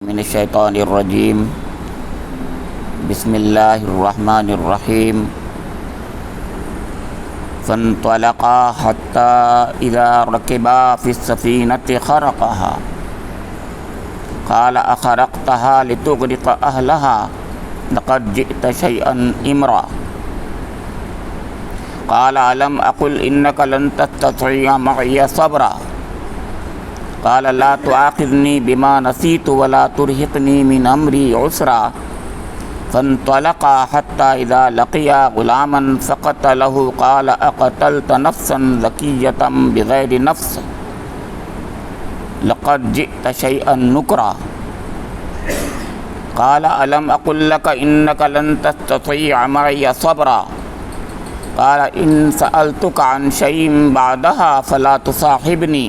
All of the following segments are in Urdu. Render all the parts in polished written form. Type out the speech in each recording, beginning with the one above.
من الشیطان الرجیم بسم اللہ الرحمن الرحیم فانطلقا حتى اذا ركبا في السفينة خرقها قال اخرقتها لتغرق اهلها لقد جئت شيئا امرا قال الم اقل انك لن تستطيع معي صبرا قال لا تؤاخذني بما نسيت ولا ترهقني من امري عسرا فانطلقا حتى اذا لقيا غلاما فقتله قال اقتلت نفسا زكية بغير نفس لقد جئت شيئا نكرا قال الم اقل لك انك لن تستطيع معي صبرا قال ان سألتك عن شيء بعدها فلا تصاحبني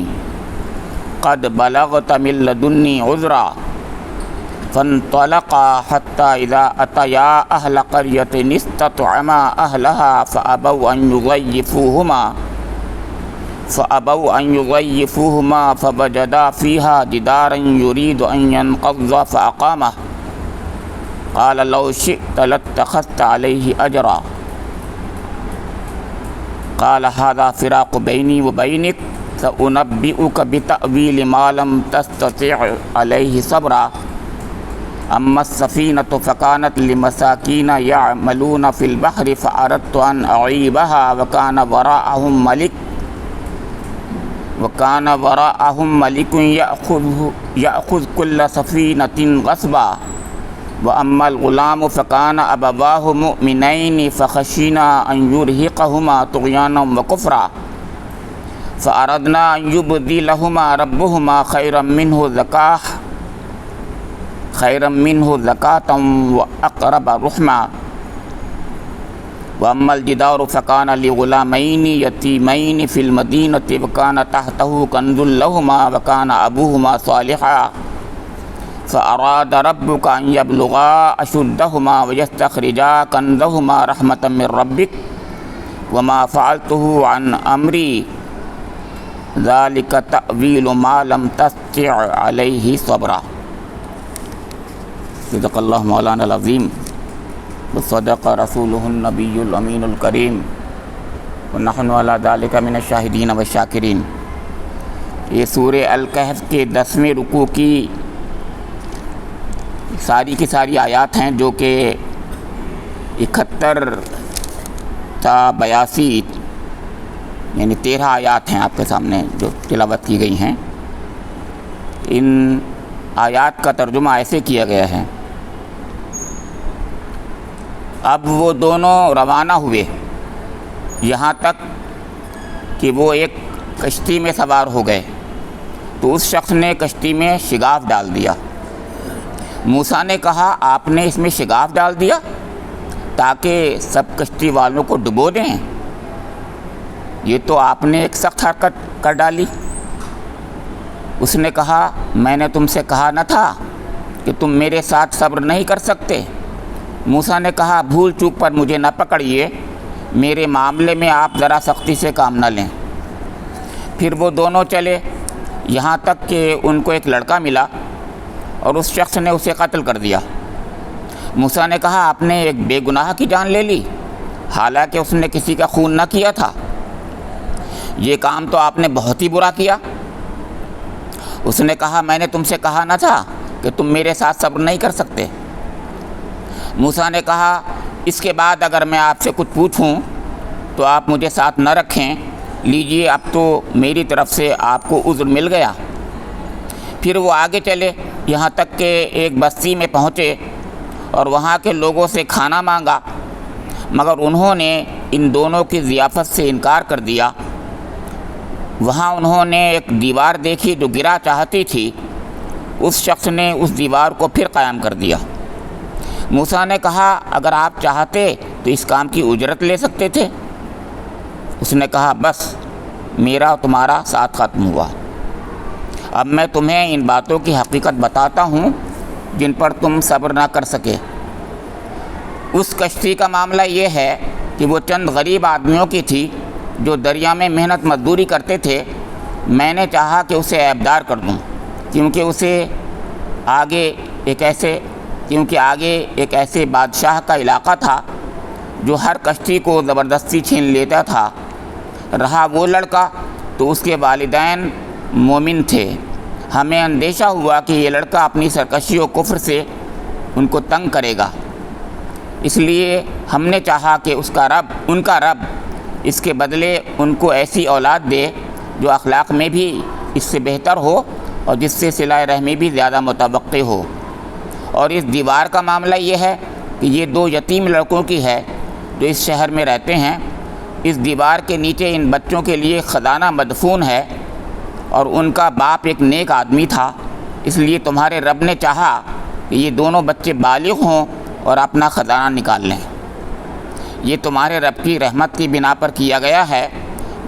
قد بلغت من لدني عذرا فانطلقا حتى إذا أتيا أهل قرية استطعما أهلها فأبوا أن يضيفوهما فوجدا فيها جدارا يريد أن ينقض فأقامه قال لو شئت لاتخذت عليه أجرا قال هذا فراق بيني وبينك سأنبئك بتأويل ما لم تستطع عليه صبرا أما السفينة فكانت لمساكين يعملون في البحر فأردت أن أعيبها وكان وراءهم ملك يأخذ كل سفينة غصبا وأما الغلام فكان أبواه مؤمنين فخشينا أن يرهقهما طغيانا وكفرا فأردنا أن يبدلهما ربهما خيرا منه زكاة وأقرب رحما وأما الجدار فكان لغلامين يتيمين في المدينة وكان تحته كنز لهما وكان أبوهما صالحا فأراد ربك أن يبلغا أشدهما ويستخرجا كنزهما رحمة من ربك وما فعلته عن أمري ذلك تأويل ما لم تستطع عليه صبرا صدق اللہ مولانا العظیم وصدق رسولہ النبی الامین الکریم ونحن على ذلك من الشاہدین والشاکرین۔ یہ سورہ الکہف کے 10ویں رکوع کی ساری آیات ہیں جو کہ 71 تا 82 یعنی 13 آیات ہیں آپ کے سامنے جو تلاوت کی گئی ہیں۔ ان آیات کا ترجمہ ایسے کیا گیا ہے، اب وہ دونوں روانہ ہوئے یہاں تک کہ وہ ایک کشتی میں سوار ہو گئے، تو اس شخص نے کشتی میں شگاف ڈال دیا۔ موسیٰ نے کہا آپ نے اس میں شگاف ڈال دیا تاکہ سب کشتی والوں کو ڈبو دیں؟ یہ تو آپ نے ایک سخت حرکت کر ڈالی۔ اس نے کہا میں نے تم سے کہا نہ تھا کہ تم میرے ساتھ صبر نہیں کر سکتے؟ موسیٰ نے کہا بھول چوک پر مجھے نہ پکڑیے، میرے معاملے میں آپ ذرا سختی سے کام نہ لیں۔ پھر وہ دونوں چلے یہاں تک کہ ان کو ایک لڑکا ملا اور اس شخص نے اسے قتل کر دیا۔ موسیٰ نے کہا آپ نے ایک بے گناہ کی جان لے لی حالانکہ اس نے کسی کا خون نہ کیا تھا، یہ کام تو آپ نے بہت ہی برا کیا۔ اس نے کہا میں نے تم سے کہا نہ تھا کہ تم میرے ساتھ صبر نہیں کر سکتے؟ موسیٰ نے کہا اس کے بعد اگر میں آپ سے کچھ پوچھوں تو آپ مجھے ساتھ نہ رکھیں، لیجئے اب تو میری طرف سے آپ کو عذر مل گیا۔ پھر وہ آگے چلے یہاں تک کہ ایک بستی میں پہنچے اور وہاں کے لوگوں سے کھانا مانگا، مگر انہوں نے ان دونوں کی ضیافت سے انکار کر دیا۔ وہاں انہوں نے ایک دیوار دیکھی جو گرا چاہتی تھی، اس شخص نے اس دیوار کو پھر قائم کر دیا۔ موسیٰ نے کہا اگر آپ چاہتے تو اس کام کی اجرت لے سکتے تھے۔ اس نے کہا بس میرا تمہارا ساتھ ختم ہوا، اب میں تمہیں ان باتوں کی حقیقت بتاتا ہوں جن پر تم صبر نہ کر سکے۔ اس کشتی کا معاملہ یہ ہے کہ وہ چند غریب آدمیوں کی تھی جو دریا میں محنت مزدوری کرتے تھے۔ میں نے چاہا کہ اسے عیبدار کر دوں کیونکہ اسے آگے ایک ایسے بادشاہ کا علاقہ تھا جو ہر کشتی کو زبردستی چھین لیتا تھا۔ رہا وہ لڑکا تو اس کے والدین مومن تھے۔ ہمیں اندیشہ ہوا کہ یہ لڑکا اپنی سرکشی و کفر سے ان کو تنگ کرے گا، اس لیے ہم نے چاہا کہ ان کا رب اس کے بدلے ان کو ایسی اولاد دے جو اخلاق میں بھی اس سے بہتر ہو اور جس سے صلہ رحمی بھی زیادہ متوقع ہو۔ اور اس دیوار کا معاملہ یہ ہے کہ یہ 2 یتیم لڑکوں کی ہے جو اس شہر میں رہتے ہیں۔ اس دیوار کے نیچے ان بچوں کے لیے خزانہ مدفون ہے اور ان کا باپ ایک نیک آدمی تھا، اس لیے تمہارے رب نے چاہا کہ یہ دونوں بچے بالغ ہوں اور اپنا خزانہ نکال لیں۔ یہ تمہارے رب کی رحمت کی بنا پر کیا گیا ہے،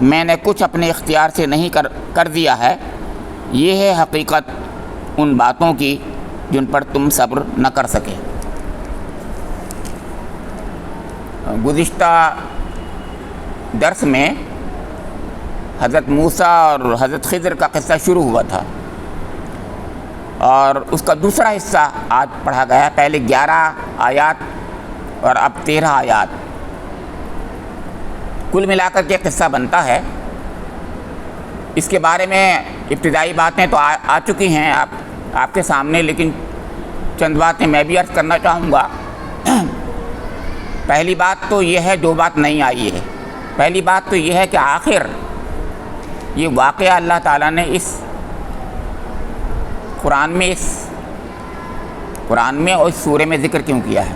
میں نے کچھ اپنے اختیار سے نہیں کر دیا ہے۔ یہ ہے حقیقت ان باتوں کی جن پر تم صبر نہ کر سکے۔ گزشتہ درس میں حضرت موسیٰ اور حضرت خضر کا قصہ شروع ہوا تھا اور اس کا دوسرا حصہ آج پڑھا گیا ہے۔ پہلے 11 آیات اور اب 13 آیات، کل ملا کر کے قصہ بنتا ہے۔ اس کے بارے میں ابتدائی باتیں تو آ چکی ہیں آپ کے سامنے، لیکن چند باتیں میں بھی عرض کرنا چاہوں گا۔ پہلی بات تو یہ ہے، 2 بات نہیں آئی ہے۔ پہلی بات تو یہ ہے کہ آخر یہ واقعہ اللہ تعالیٰ نے اس قرآن میں اور اس سورے میں ذکر کیوں کیا ہے؟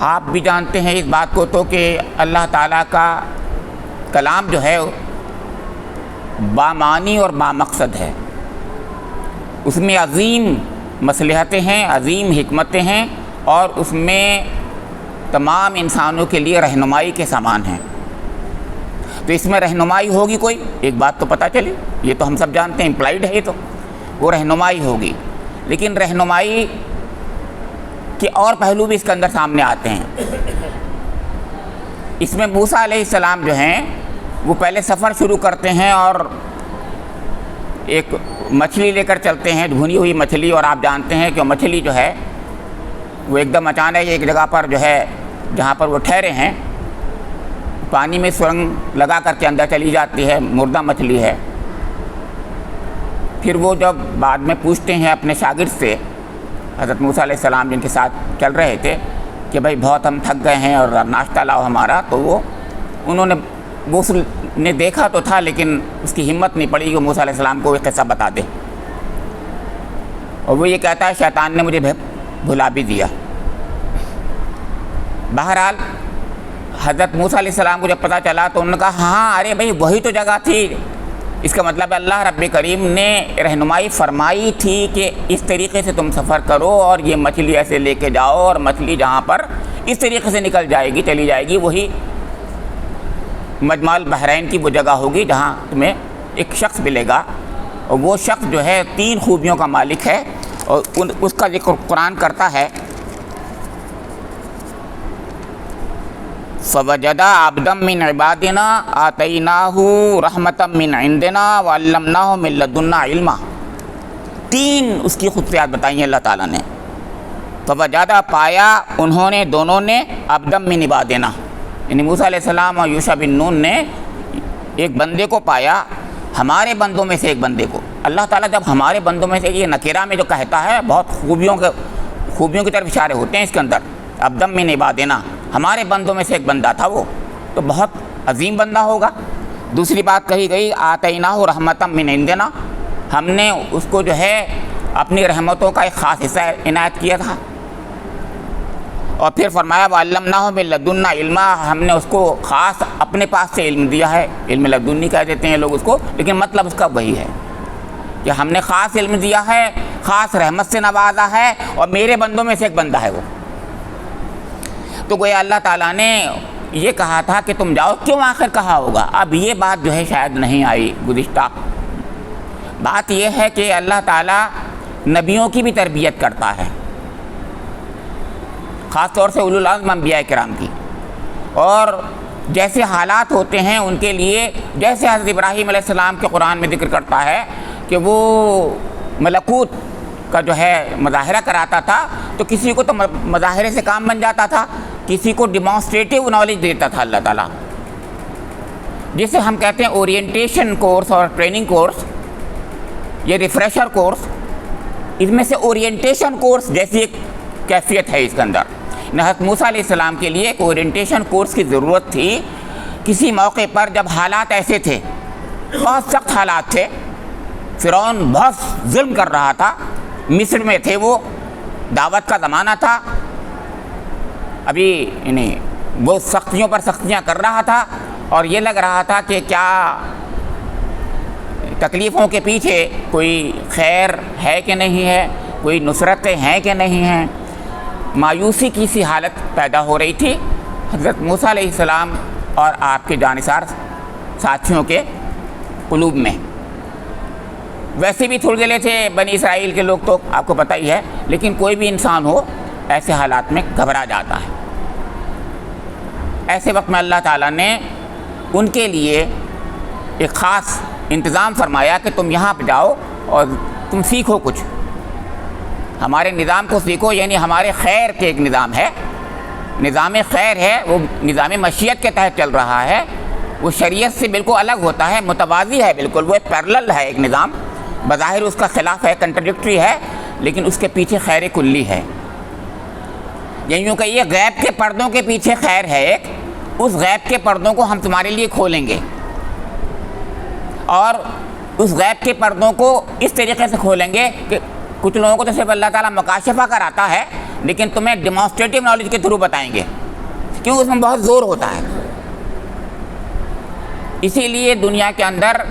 آپ بھی جانتے ہیں اس بات کو تو کہ اللہ تعالیٰ کا کلام جو ہے بامعنی اور بامقصد ہے، اس میں عظیم مصلحتیں ہیں، عظیم حکمتیں ہیں، اور اس میں تمام انسانوں کے لیے رہنمائی کے سامان ہیں۔ تو اس میں رہنمائی ہوگی، کوئی ایک بات تو پتہ چلی، یہ تو ہم سب جانتے ہیں، امپلائڈ ہے یہ تو، وہ رہنمائی ہوگی۔ لیکن رہنمائی کے اور پہلو بھی اس کے اندر سامنے آتے ہیں۔ اس میں موسیٰ علیہ السلام جو ہیں وہ پہلے سفر شروع کرتے ہیں اور ایک مچھلی لے کر چلتے ہیں، بھنی ہوئی مچھلی، اور آپ جانتے ہیں کہ مچھلی جو ہے وہ ایک دم اچانک ایک جگہ پر جو ہے جہاں پر وہ ٹھہرے ہیں پانی میں سرنگ لگا کر کے اندر چلی جاتی ہے، مردہ مچھلی ہے۔ پھر وہ جب بعد میں پوچھتے ہیں اپنے شاگرد سے، حضرت موسیٰ علیہ السلام جن کے ساتھ چل رہے تھے، کہ بھائی بہت ہم تھک گئے ہیں اور ناشتہ لاؤ ہمارا، تو انہوں نے دیکھا تو تھا لیکن اس کی ہمت نہیں پڑی کہ موسیٰ علیہ السلام کو ایک قصہ بتا دے، اور وہ یہ کہتا ہے شیطان نے مجھے بھلا بھی دیا۔ بہرحال حضرت موسیٰ علیہ السلام کو جب پتہ چلا تو انہوں نے کہا ہاں ارے بھائی وہی تو جگہ تھی۔ اس کا مطلب اللہ رب کریم نے رہنمائی فرمائی تھی کہ اس طریقے سے تم سفر کرو اور یہ مچھلی ایسے لے کے جاؤ، اور مچھلی جہاں پر اس طریقے سے نکل جائے گی، چلی جائے گی، وہی مجمع البحرین کی وہ جگہ ہوگی جہاں تمہیں ایک شخص ملے گا، اور وہ شخص جو ہے 3 خوبیوں کا مالک ہے، اور اس کا ذکر قرآن کرتا ہے۔ فَوَجَدَا عَبْدًا مِّنْ عِبَادِنَا آتَيْنَاهُ رَحْمَةً مِّنْ عِنْدِنَا وَعَلَّمْنَاهُ مِن لَّدُنَّا عِلْمًا۔ 3 اس کی خصوصیات بتائی ہیں اللہ تعالیٰ نے۔ فَوَجَدَا پایا انہوں نے، دونوں نے، عَبْدًا مِّنْ عِبَادِنَا، یعنی موسیٰ علیہ السلام اور یوشع بن نون نے ایک بندے کو پایا، ہمارے بندوں میں سے ایک بندے کو۔ اللہ تعالیٰ جب ہمارے بندوں میں سے یہ نکرہ میں جو کہتا ہے، بہت خوبیوں کی طرف اشارے ہوتے ہیں اس کے اندر۔ عَبْدًا مِّنْ عِبَادِنَا، ہمارے بندوں میں سے ایک بندہ تھا، وہ تو بہت عظیم بندہ ہوگا۔ دوسری بات کہی گئی آتَيْنَاهُ رَحْمَةً مِّنْ عِنْدِنَا، ہم نے اس کو جو ہے اپنی رحمتوں کا ایک خاص حصہ عنایت کیا تھا۔ اور پھر فرمایا وَعَلَّمْنَاهُ مِن لَّدُنَّا عِلْمًا، ہم نے اس کو خاص اپنے پاس سے علم دیا ہے۔ علم لدنی کہہ دیتے ہیں لوگ اس کو، لیکن مطلب اس کا وہی ہے کہ ہم نے خاص علم دیا ہے، خاص رحمت سے نوازا ہے، اور میرے بندوں میں سے ایک بندہ ہے وہ۔ تو گویا اللہ تعالیٰ نے یہ کہا تھا کہ تم جاؤ، کیوں آخر کہا ہوگا؟ اب یہ بات جو ہے شاید نہیں آئی گزشتہ۔ بات یہ ہے کہ اللہ تعالیٰ نبیوں کی بھی تربیت کرتا ہے، خاص طور سے اولو العزم انبیاء کرام کی، اور جیسے حالات ہوتے ہیں ان کے لیے، جیسے حضرت ابراہیم علیہ السلام کے قرآن میں ذکر کرتا ہے کہ وہ ملکوت کا جو ہے مظاہرہ کراتا تھا، تو کسی کو تو مظاہرے سے کام بن جاتا تھا، کسی کو ڈیمانسٹریٹیو نالج دیتا تھا اللہ تعالیٰ، جسے ہم کہتے ہیں اورینٹیشن کورس اور ٹریننگ کورس، یہ ریفریشر کورس، اس میں سے اورینٹیشن کورس جیسی ایک کیفیت ہے اس کے اندر۔ حضرت موسیٰ علیہ السلام کے لیے ایک اورینٹیشن کورس کی ضرورت تھی کسی موقع پر جب حالات ایسے تھے، بہت سخت حالات تھے، فرعون بہت ظلم کر رہا تھا، مصر میں تھے، وہ دعوت کا زمانہ تھا، ابھی وہ سختیوں پر سختیاں کر رہا تھا، اور یہ لگ رہا تھا کہ کیا تکلیفوں کے پیچھے کوئی خیر ہے کہ نہیں ہے، کوئی نصرتیں ہیں کہ نہیں ہیں، مایوسی کی سی حالت پیدا ہو رہی تھی حضرت موسیٰ علیہ السلام اور آپ کے جانثار ساتھیوں کے قلوب میں۔ ویسے بھی تھوڑے دلے تھے بنی اسرائیل کے لوگ، تو آپ کو پتہ ہی ہے، لیکن کوئی بھی انسان ہو ایسے حالات میں گھبرا جاتا ہے۔ ایسے وقت میں اللہ تعالیٰ نے ان کے لیے ایک خاص انتظام فرمایا کہ تم یہاں پہ جاؤ اور تم سیکھو کچھ، ہمارے نظام کو سیکھو، یعنی ہمارے خیر کے ایک نظام ہے، نظام خیر ہے، وہ نظام مشیت کے تحت چل رہا ہے، وہ شریعت سے بالکل الگ ہوتا ہے، متوازی ہے بالکل، وہ پیرلل ہے ایک نظام، بظاہر اس کا خلاف ہے، کنٹرڈکٹری ہے، لیکن اس کے پیچھے خیر کلی ہے، یعنی یوں کہ یہ غیب کے پردوں کے پیچھے خیر ہے ایک، اس غیب کے پردوں کو ہم تمہارے لیے کھولیں گے، اور اس غیب کے پردوں کو اس طریقے سے کھولیں گے کہ کچھ لوگوں کو تو صرف اللہ تعالیٰ مکاشفہ کراتا ہے، لیکن تمہیں ڈیمانسٹریٹیو نالج کے تھرو بتائیں گے، کیوں اس میں بہت زور ہوتا ہے۔ اسی لیے دنیا کے اندر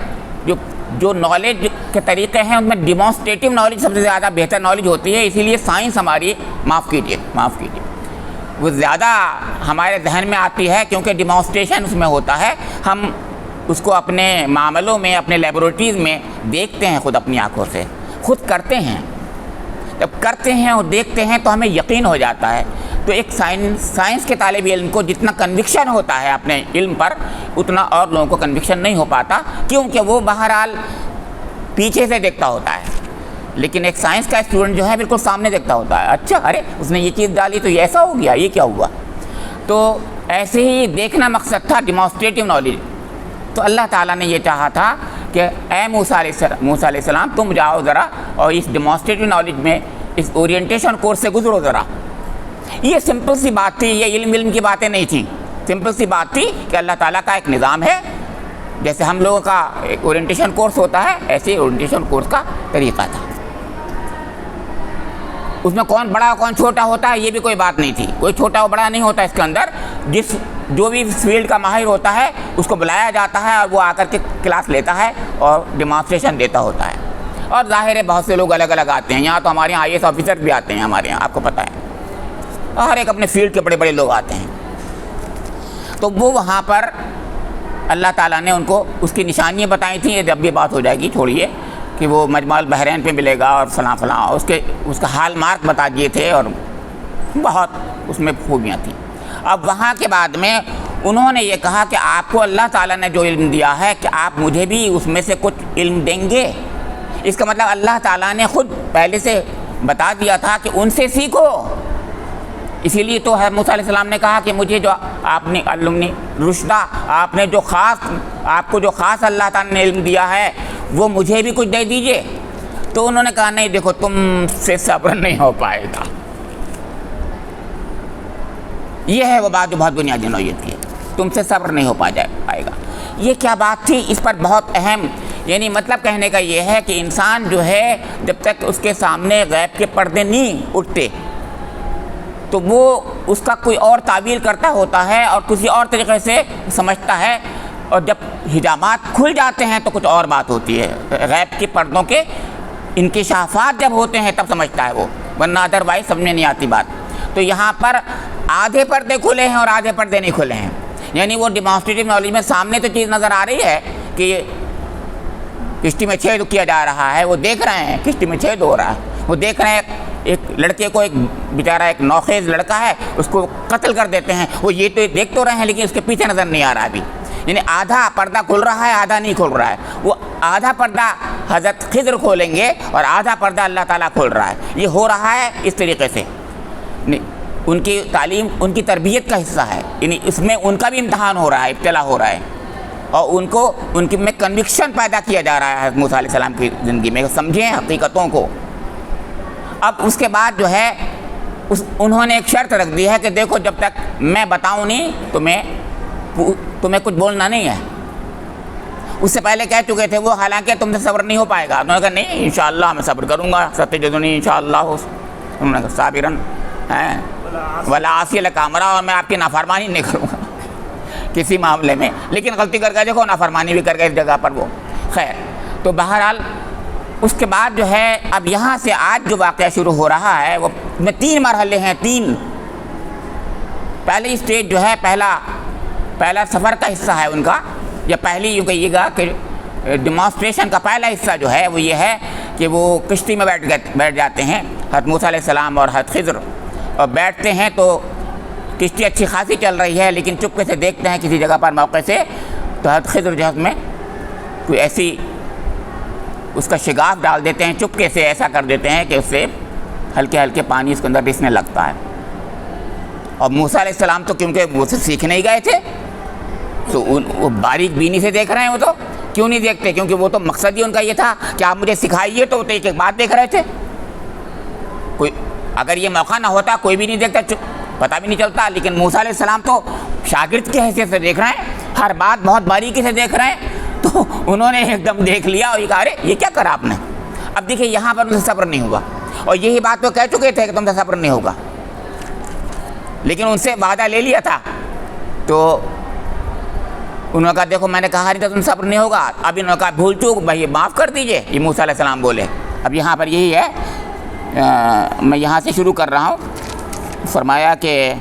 جو نالج کے طریقے ہیں ان میں ڈیمانسٹریٹیو نالج سب سے زیادہ بہتر نالج ہوتی ہے، اسی لیے سائنس ہماری معاف کیجیے وہ زیادہ ہمارے ذہن میں آتی ہے، کیونکہ ڈیمانسٹریشن اس میں ہوتا ہے، ہم اس کو اپنے معاملوں میں، اپنے لیبورٹریز میں دیکھتے ہیں، خود اپنی آنکھوں سے خود کرتے ہیں، جب کرتے ہیں اور دیکھتے ہیں تو ہمیں یقین ہو جاتا ہے۔ تو ایک سائنس کے طالب علم کو جتنا کنوکشن ہوتا ہے اپنے علم پر، اتنا اور لوگوں کو کنوکشن نہیں ہو پاتا، کیونکہ وہ بہرحال پیچھے سے دیکھتا ہوتا ہے، لیکن ایک سائنس کا اسٹوڈنٹ جو ہے بالکل سامنے دیکھتا ہوتا ہے، اچھا ارے اس نے یہ چیز ڈالی تو یہ ایسا ہو گیا، یہ کیا ہوا۔ تو ایسے ہی دیکھنا مقصد تھا ڈیمانسٹریٹیو نالج۔ تو اللہ تعالیٰ نے یہ چاہا تھا کہ اے موسیٰ علیہ السلام تم جاؤ ذرا اور اس ڈیمانسٹریٹیو نالج میں، اس اورینٹیشن کورس سے گزرو ذرا۔ یہ سمپل سی بات تھی، یہ علم کی باتیں نہیں تھیں، سمپل سی بات تھی کہ اللہ تعالیٰ کا ایک نظام ہے، جیسے ہم لوگوں کا ایک اورینٹیشن کورس ہوتا ہے، ایسے ہی اورینٹیشن کورس کا طریقہ تھا۔ اس میں کون بڑا کون چھوٹا ہوتا ہے یہ بھی کوئی بات نہیں تھی، کوئی چھوٹا و بڑا نہیں ہوتا اس کے اندر، جو بھی فیلڈ کا ماہر ہوتا ہے اس کو بلایا جاتا ہے اور وہ آ کر کے کلاس لیتا ہے اور ڈیمانسٹریشن دیتا ہوتا ہے۔ اور ظاہر ہے بہت سے لوگ الگ الگ آتے ہیں، یہاں تو ہمارے یہاں IAS آفیسر بھی آتے ہیں ہمارے یہاں، آپ کو پتہ ہے، ہر ایک اپنے فیلڈ کے بڑے بڑے لوگ آتے ہیں۔ تو وہ وہاں پر اللہ تعالیٰ نے ان کو اس کی نشانیاں بتائی تھیں، یہ جب بھی بات ہو جائے گی چھوڑیے، کہ وہ مجمع البحرین پہ ملے گا اور فلاں فلاں، اس کا حال مارک بتا دیے تھے، اور بہت اس میں خوبیاں تھیں۔ اب وہاں کے بعد میں انہوں نے یہ کہا کہ آپ کو اللہ تعالیٰ نے جو علم دیا ہے کہ آپ مجھے بھی اس میں سے کچھ علم دیں گے۔ اس کا مطلب اللہ تعالیٰ نے خود پہلے سے بتا دیا تھا کہ ان سے سیکھو، اسی لیے تو حضرت موسیٰ علیہ السلام نے کہا کہ مجھے جو آپ نے علمنی رشدہ، آپ کو جو خاص اللہ تعالیٰ نے علم دیا ہے وہ مجھے بھی کچھ دے دیجئے۔ تو انہوں نے کہا نہیں دیکھو تم سے صبر نہیں ہو پائے گا، یہ ہے وہ بات جو بہت بنیادی نوعیت کی ہے، تم سے صبر نہیں ہو پائے گا۔ یہ کیا بات تھی، اس پر بہت اہم، یعنی مطلب کہنے کا یہ ہے کہ انسان جو ہے جب تک اس کے سامنے غیب کے پردے نہیں اٹھتے تو وہ اس کا کوئی اور تعویل کرتا ہوتا ہے اور کسی اور طریقے سے سمجھتا ہے، اور جب حجامات کھل جاتے ہیں تو کچھ اور بات ہوتی ہے، غیب کے پردوں کے انکشافات جب ہوتے ہیں تب سمجھتا ہے وہ، ورنہ ادروائز سمجھ میں نہیں آتی بات۔ تو یہاں پر آدھے پردے کھلے ہیں اور آدھے پردے نہیں کھلے ہیں، یعنی وہ ڈیمانسٹریٹیو نالج میں سامنے تو چیز نظر آ رہی ہے کہ کشتی میں چھید کیا جا رہا ہے، وہ دیکھ رہے ہیں کشتی میں چھید ہو رہا ہے، وہ دیکھ رہے ہیں ایک لڑکے کو، ایک بیچارہ ایک نوخیز لڑکا ہے، اس کو قتل کر دیتے ہیں. وہ یہ تو دیکھ تو رہے ہیں لیکن اس کے پیچھے نظر نہیں آ رہا ابھی. یعنی آدھا پردہ کھل رہا ہے، آدھا نہیں کھل رہا ہے. وہ آدھا پردہ حضرت خضر کھولیں گے اور آدھا پردہ اللہ تعالیٰ کھول رہا ہے. یہ ہو رہا ہے اس طریقے سے. ان کی تعلیم ان کی تربیت کا حصہ ہے. یعنی اس میں ان کا بھی امتحان ہو رہا ہے، ابتلا ہو رہا ہے، اور ان کو ان کی میں کنوکشن پیدا کیا جا رہا ہے حضرت موسیٰ علیہ السلام کی زندگی میں. سمجھیں حقیقتوں کو. اب اس کے بعد جو ہے انہوں نے ایک شرط رکھ دی ہے کہ دیکھو جب تک میں بتاؤں نہیں تمہیں کچھ بولنا نہیں ہے. اس سے پہلے کہہ چکے تھے وہ، حالانکہ تم سے صبر نہیں ہو پائے گا. انہوں نے کہا نہیں انشاءاللہ میں صبر کروں گا، ستجدنی انشاءاللہ. انہوں نے کہا صابرن ولا عاصی لک امرا، اور میں آپ کی نافرمانی نہیں کروں گا کسی معاملے میں. لیکن غلطی کر کے دیکھو، نافرمانی بھی کر گئے اس جگہ پر وہ. خیر، تو بہرحال اس کے بعد جو ہے اب یہاں سے آج جو واقعہ شروع ہو رہا ہے وہ میں 3 مرحلے ہیں. 3 پہلی اسٹیج جو ہے، پہلا سفر کا حصہ ہے ان کا، یا پہلی یوں کہیے گا کہ ڈیمانسٹریشن کا پہلا حصہ جو ہے وہ یہ ہے کہ وہ کشتی میں بیٹھ جاتے ہیں حضرت موسیٰ علیہ السلام اور حضرت خضر. اور بیٹھتے ہیں تو کشتی اچھی خاصی چل رہی ہے، لیکن چپکے سے دیکھتے ہیں کسی جگہ پر موقع سے تو حضرت خضر جہاز میں کوئی ایسی اس کا شگاف ڈال دیتے ہیں، چپکے سے ایسا کر دیتے ہیں کہ اس سے ہلکے ہلکے پانی اس کے اندر رسنے لگتا ہے. اور موسیٰ علیہ السلام تو کیونکہ وہ سے سیکھنے ہی گئے تھے تو وہ باریک بینی سے دیکھ رہے ہیں. وہ تو کیوں نہیں دیکھتے؟ کیونکہ وہ تو مقصد ہی ان کا یہ تھا کہ آپ مجھے سکھائیے. تو ایک ایک بات دیکھ رہے تھے. کوئی اگر یہ موقع نہ ہوتا کوئی بھی نہیں دیکھتا، پتہ بھی نہیں چلتا. لیکن موسیٰ علیہ السلام تو شاگرد کی حیثیت سے دیکھ رہے ہیں، ہر بات بہت باریکی سے دیکھ رہے ہیں. تو انہوں نے ایک دم دیکھ لیا اور یہ کہا ارے یہ کیا کرا آپ نے. اب دیکھیے یہاں پر ان سے صبر نہیں ہوگا، اور یہی بات وہ کہہ چکے تھے کہ تم سے صبر نہیں ہوگا، لیکن ان سے وعدہ لے لیا تھا. تو انہوں نے کہا دیکھو میں نے کہا نہیں تھا تم صبر نہیں ہوگا. اب انہوں نے کہا بھول چوک بھائی معاف کر دیجئے. یہ موسیٰ علیہ السلام بولے. اب یہاں پر یہی ہے، میں یہاں سے شروع کر رہا ہوں. فرمایا کہ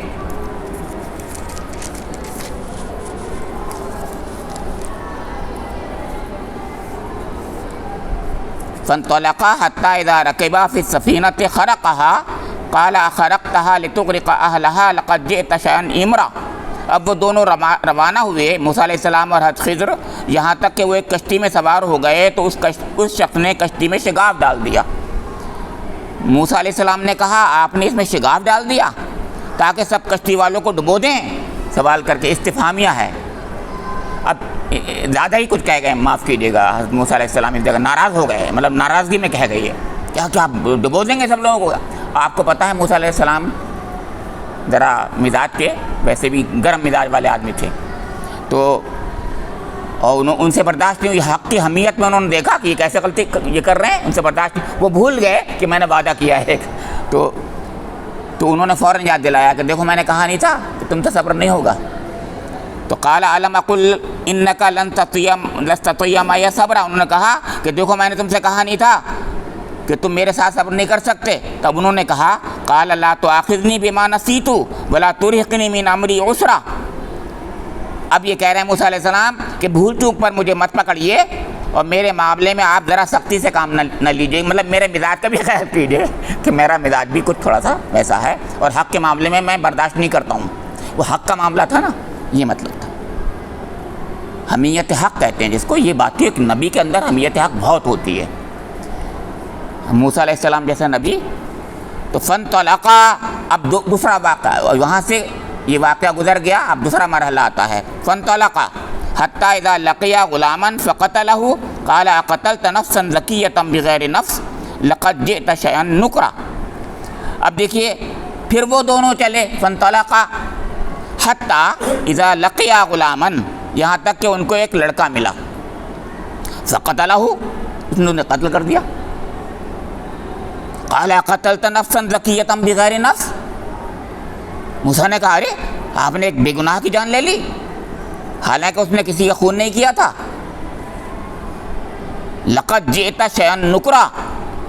فانطلقا حتى اذا ركبا في السفينة خرقها قال اخرقتها لتغرق اهلها لقد جئت شيئا امرا. اب وہ دونوں روانہ ہوئے موسیٰ علیہ السلام اور حضرت خضر، یہاں تک کہ وہ ایک کشتی میں سوار ہو گئے تو اس شخص نے کشتی میں شگاف ڈال دیا. موسیٰ علیہ السلام نے کہا آپ نے اس میں شگاف ڈال دیا تاکہ سب کشتی والوں کو ڈبو دیں. سوال کر کے استفہامیہ ہے. اب زیادہ ہی کچھ کہہ گئے، معاف کیجیے گا. حضرت موسیٰ علیہ السلام اس جگہ ناراض ہو گئے، مطلب ناراضگی میں کہہ گئی ہے کیا آپ ڈبو دیں گے سب لوگوں کو. آپ کو پتہ ہے موسیٰ علیہ السلام ذرا مزاج کے ویسے بھی گرم مزاج والے آدمی تھے. تو اور ان سے برداشت نہیں ہوئی. حق کی حمیت میں انہوں نے دیکھا کہ یہ کیسے غلطی یہ کر رہے ہیں، ان سے برداشت نہیں. وہ بھول گئے کہ میں نے وعدہ کیا ہے. تو انہوں نے فوراً یاد دلایا کہ دیکھو میں نے کہا نہیں تھا کہ تم سے صبر نہیں ہوگا. تو قال الم اقل انک لن تستطیع معی صبرا. انہوں نے کہا کہ دیکھو میں نے تم سے کہا نہیں تھا کہ تم میرے ساتھ صبر نہیں کر سکتے. تب انہوں نے کہا قال لا تؤاخذنی بما نسیت ولا ترهقنی من امری عسرا. اب یہ کہہ رہے ہیں موسیٰ علیہ السلام کہ بھول چوک پر مجھے مت پکڑیے اور میرے معاملے میں آپ ذرا سختی سے کام نہ لیجیے. مطلب میرے مزاج کا بھی خیال کیجیے کہ میرا مزاج بھی کچھ تھوڑا سا ویسا ہے، اور حق کے معاملے میں برداشت نہیں کرتا ہوں. وہ حق کا معاملہ تھا نا، یہ مطلب تھا. حمیت حق کہتے ہیں جس کو. یہ بات ایک نبی کے اندر حمیت حق بہت ہوتی ہے. موسیٰ علیہ السلام جیسا نبی. تو فانطلقا، اب دوسرا واقعہ، اور وہاں سے یہ واقعہ گزر گیا. اب دوسرا مرحلہ آتا ہے. فانطلقا حتی اذا لقیا غلاما فقتلہ قال اقتلت نفسا زکیۃ بغیر نفس لقد جئت شیئا نکرا. اب دیکھیے پھر وہ دونوں چلے. فانطلقا حتی اذا لقیا غلاما، یہاں تک کہ ان کو ایک لڑکا ملا. فقتلہ، انہوں نے قتل کر دیا. قال قتلت نفسا زکیۃ بغیر نفس. موسیٰ نے کہا ارے آپ نے ایک بے گناہ کی جان لے لی، حالانکہ اس نے کسی کا خون نہیں کیا تھا. لقد جئت شیئا نکرا،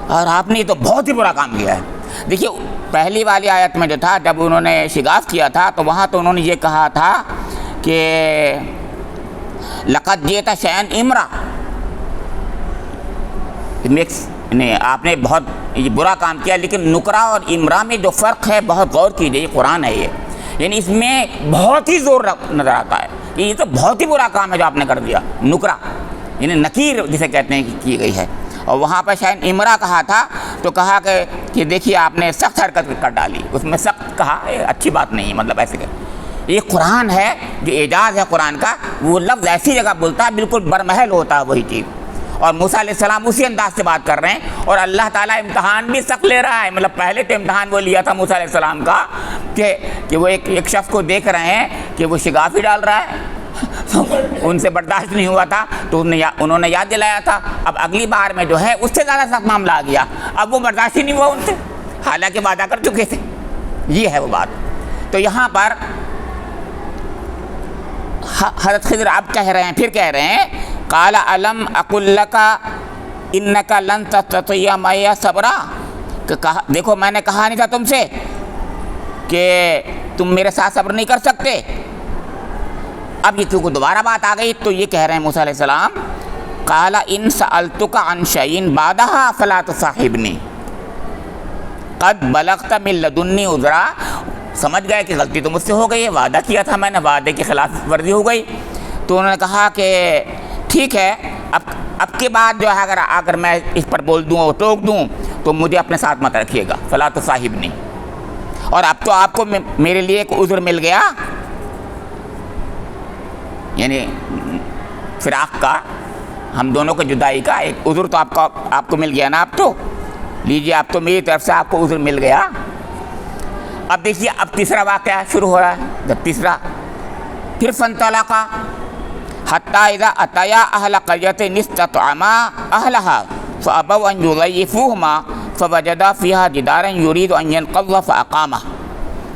اور آپ نے تو بہت ہی برا کام کیا ہے. دیکھیے پہلی والی آیت میں جو تھا، جب انہوں نے شگاف کیا تھا تو وہاں تو انہوں نے یہ کہا تھا کہ لقد جئت شیئا امرا. نہیں آپ نے بہت یہ برا کام کیا، لیکن نکرہ اور امرا میں جو فرق ہے بہت غور کیجیے، یہ قرآن ہے یہ، یعنی اس میں بہت ہی زور نظر آتا ہے، یہ تو بہت ہی برا کام ہے جو آپ نے کر دیا، نکرہ یعنی نکیر جسے کہتے ہیں کی گئی ہے، اور وہاں پر شاید امرا کہا تھا تو کہا کہ دیکھیے آپ نے سخت حرکت کر ڈالی، اس میں سخت کہا اچھی بات نہیں، مطلب ایسے کہ یہ قرآن ہے، جو اعجاز ہے قرآن کا، وہ لفظ ایسی جگہ بولتا ہے بالکل برمحل ہوتا ہے وہی چیز، اور موسیٰ علیہ السلام اسی انداز سے بات کر رہے ہیں، اور اللہ تعالیٰ امتحان بھی سخت لے رہا ہے، مطلب پہلے تو امتحان وہ لیا تھا موسیٰ علیہ السلام کا کہ وہ ایک شخص کو دیکھ رہے ہیں کہ وہ شگافی ڈال رہا ہے، ان سے برداشت نہیں ہوا تھا تو انہوں نے یاد دلایا تھا، اب اگلی بار میں جو ہے اس سے زیادہ سخت معاملہ آ گیا، اب وہ برداشت ہی نہیں ہوا ان سے، حالانکہ وعدہ کر چکے تھے، یہ ہے وہ بات۔ تو یہاں پر حضرت خضر اب کہہ رہے ہیں، پھر کہہ رہے ہیں قال الم اقل لک انک لن تستطیع معی صبرا، کہ دیکھو میں نے کہا نہیں تھا تم سے کہ تم میرے ساتھ صبر نہیں کر سکتے۔ اب یہ کیونکہ دوبارہ بات آ گئی تو یہ کہہ رہے ہیں موسیٰ علیہ السلام قال ان سألتک عن شیء بعدها فلا تصاحبنی قد بلغت من لدنی عذرا، سمجھ گئے کہ غلطی تو مجھ سے ہو گئی ہے، وعدہ کیا تھا میں نے، وعدے کی خلاف ورزی ہو گئی، تو انہوں نے کہا کہ ٹھیک ہے اب کے بعد جو ہے اگر میں اس پر بول دوں اور ٹوک دوں تو مجھے اپنے ساتھ مت رکھیے گا، فلا تصاحبنی، اور اب تو آپ کو میرے لیے ایک عذر مل گیا، یعنی فراق کا، ہم دونوں کو جدائی کا ایک عذر تو آپ کو مل گیا نا، اب تو لیجیے، اب تو میری طرف سے آپ کو عذر مل گیا۔ اب دیکھیے اب تیسرا واقعہ شروع ہو رہا ہے، جب تیسرا پھر فانطلقا حتی اذا اتیا اہل قریۃ استطعما اہلہا فابوا ان یضیفوہما فوجدا فیہا جدارا یرید ان ینقض فاقامہ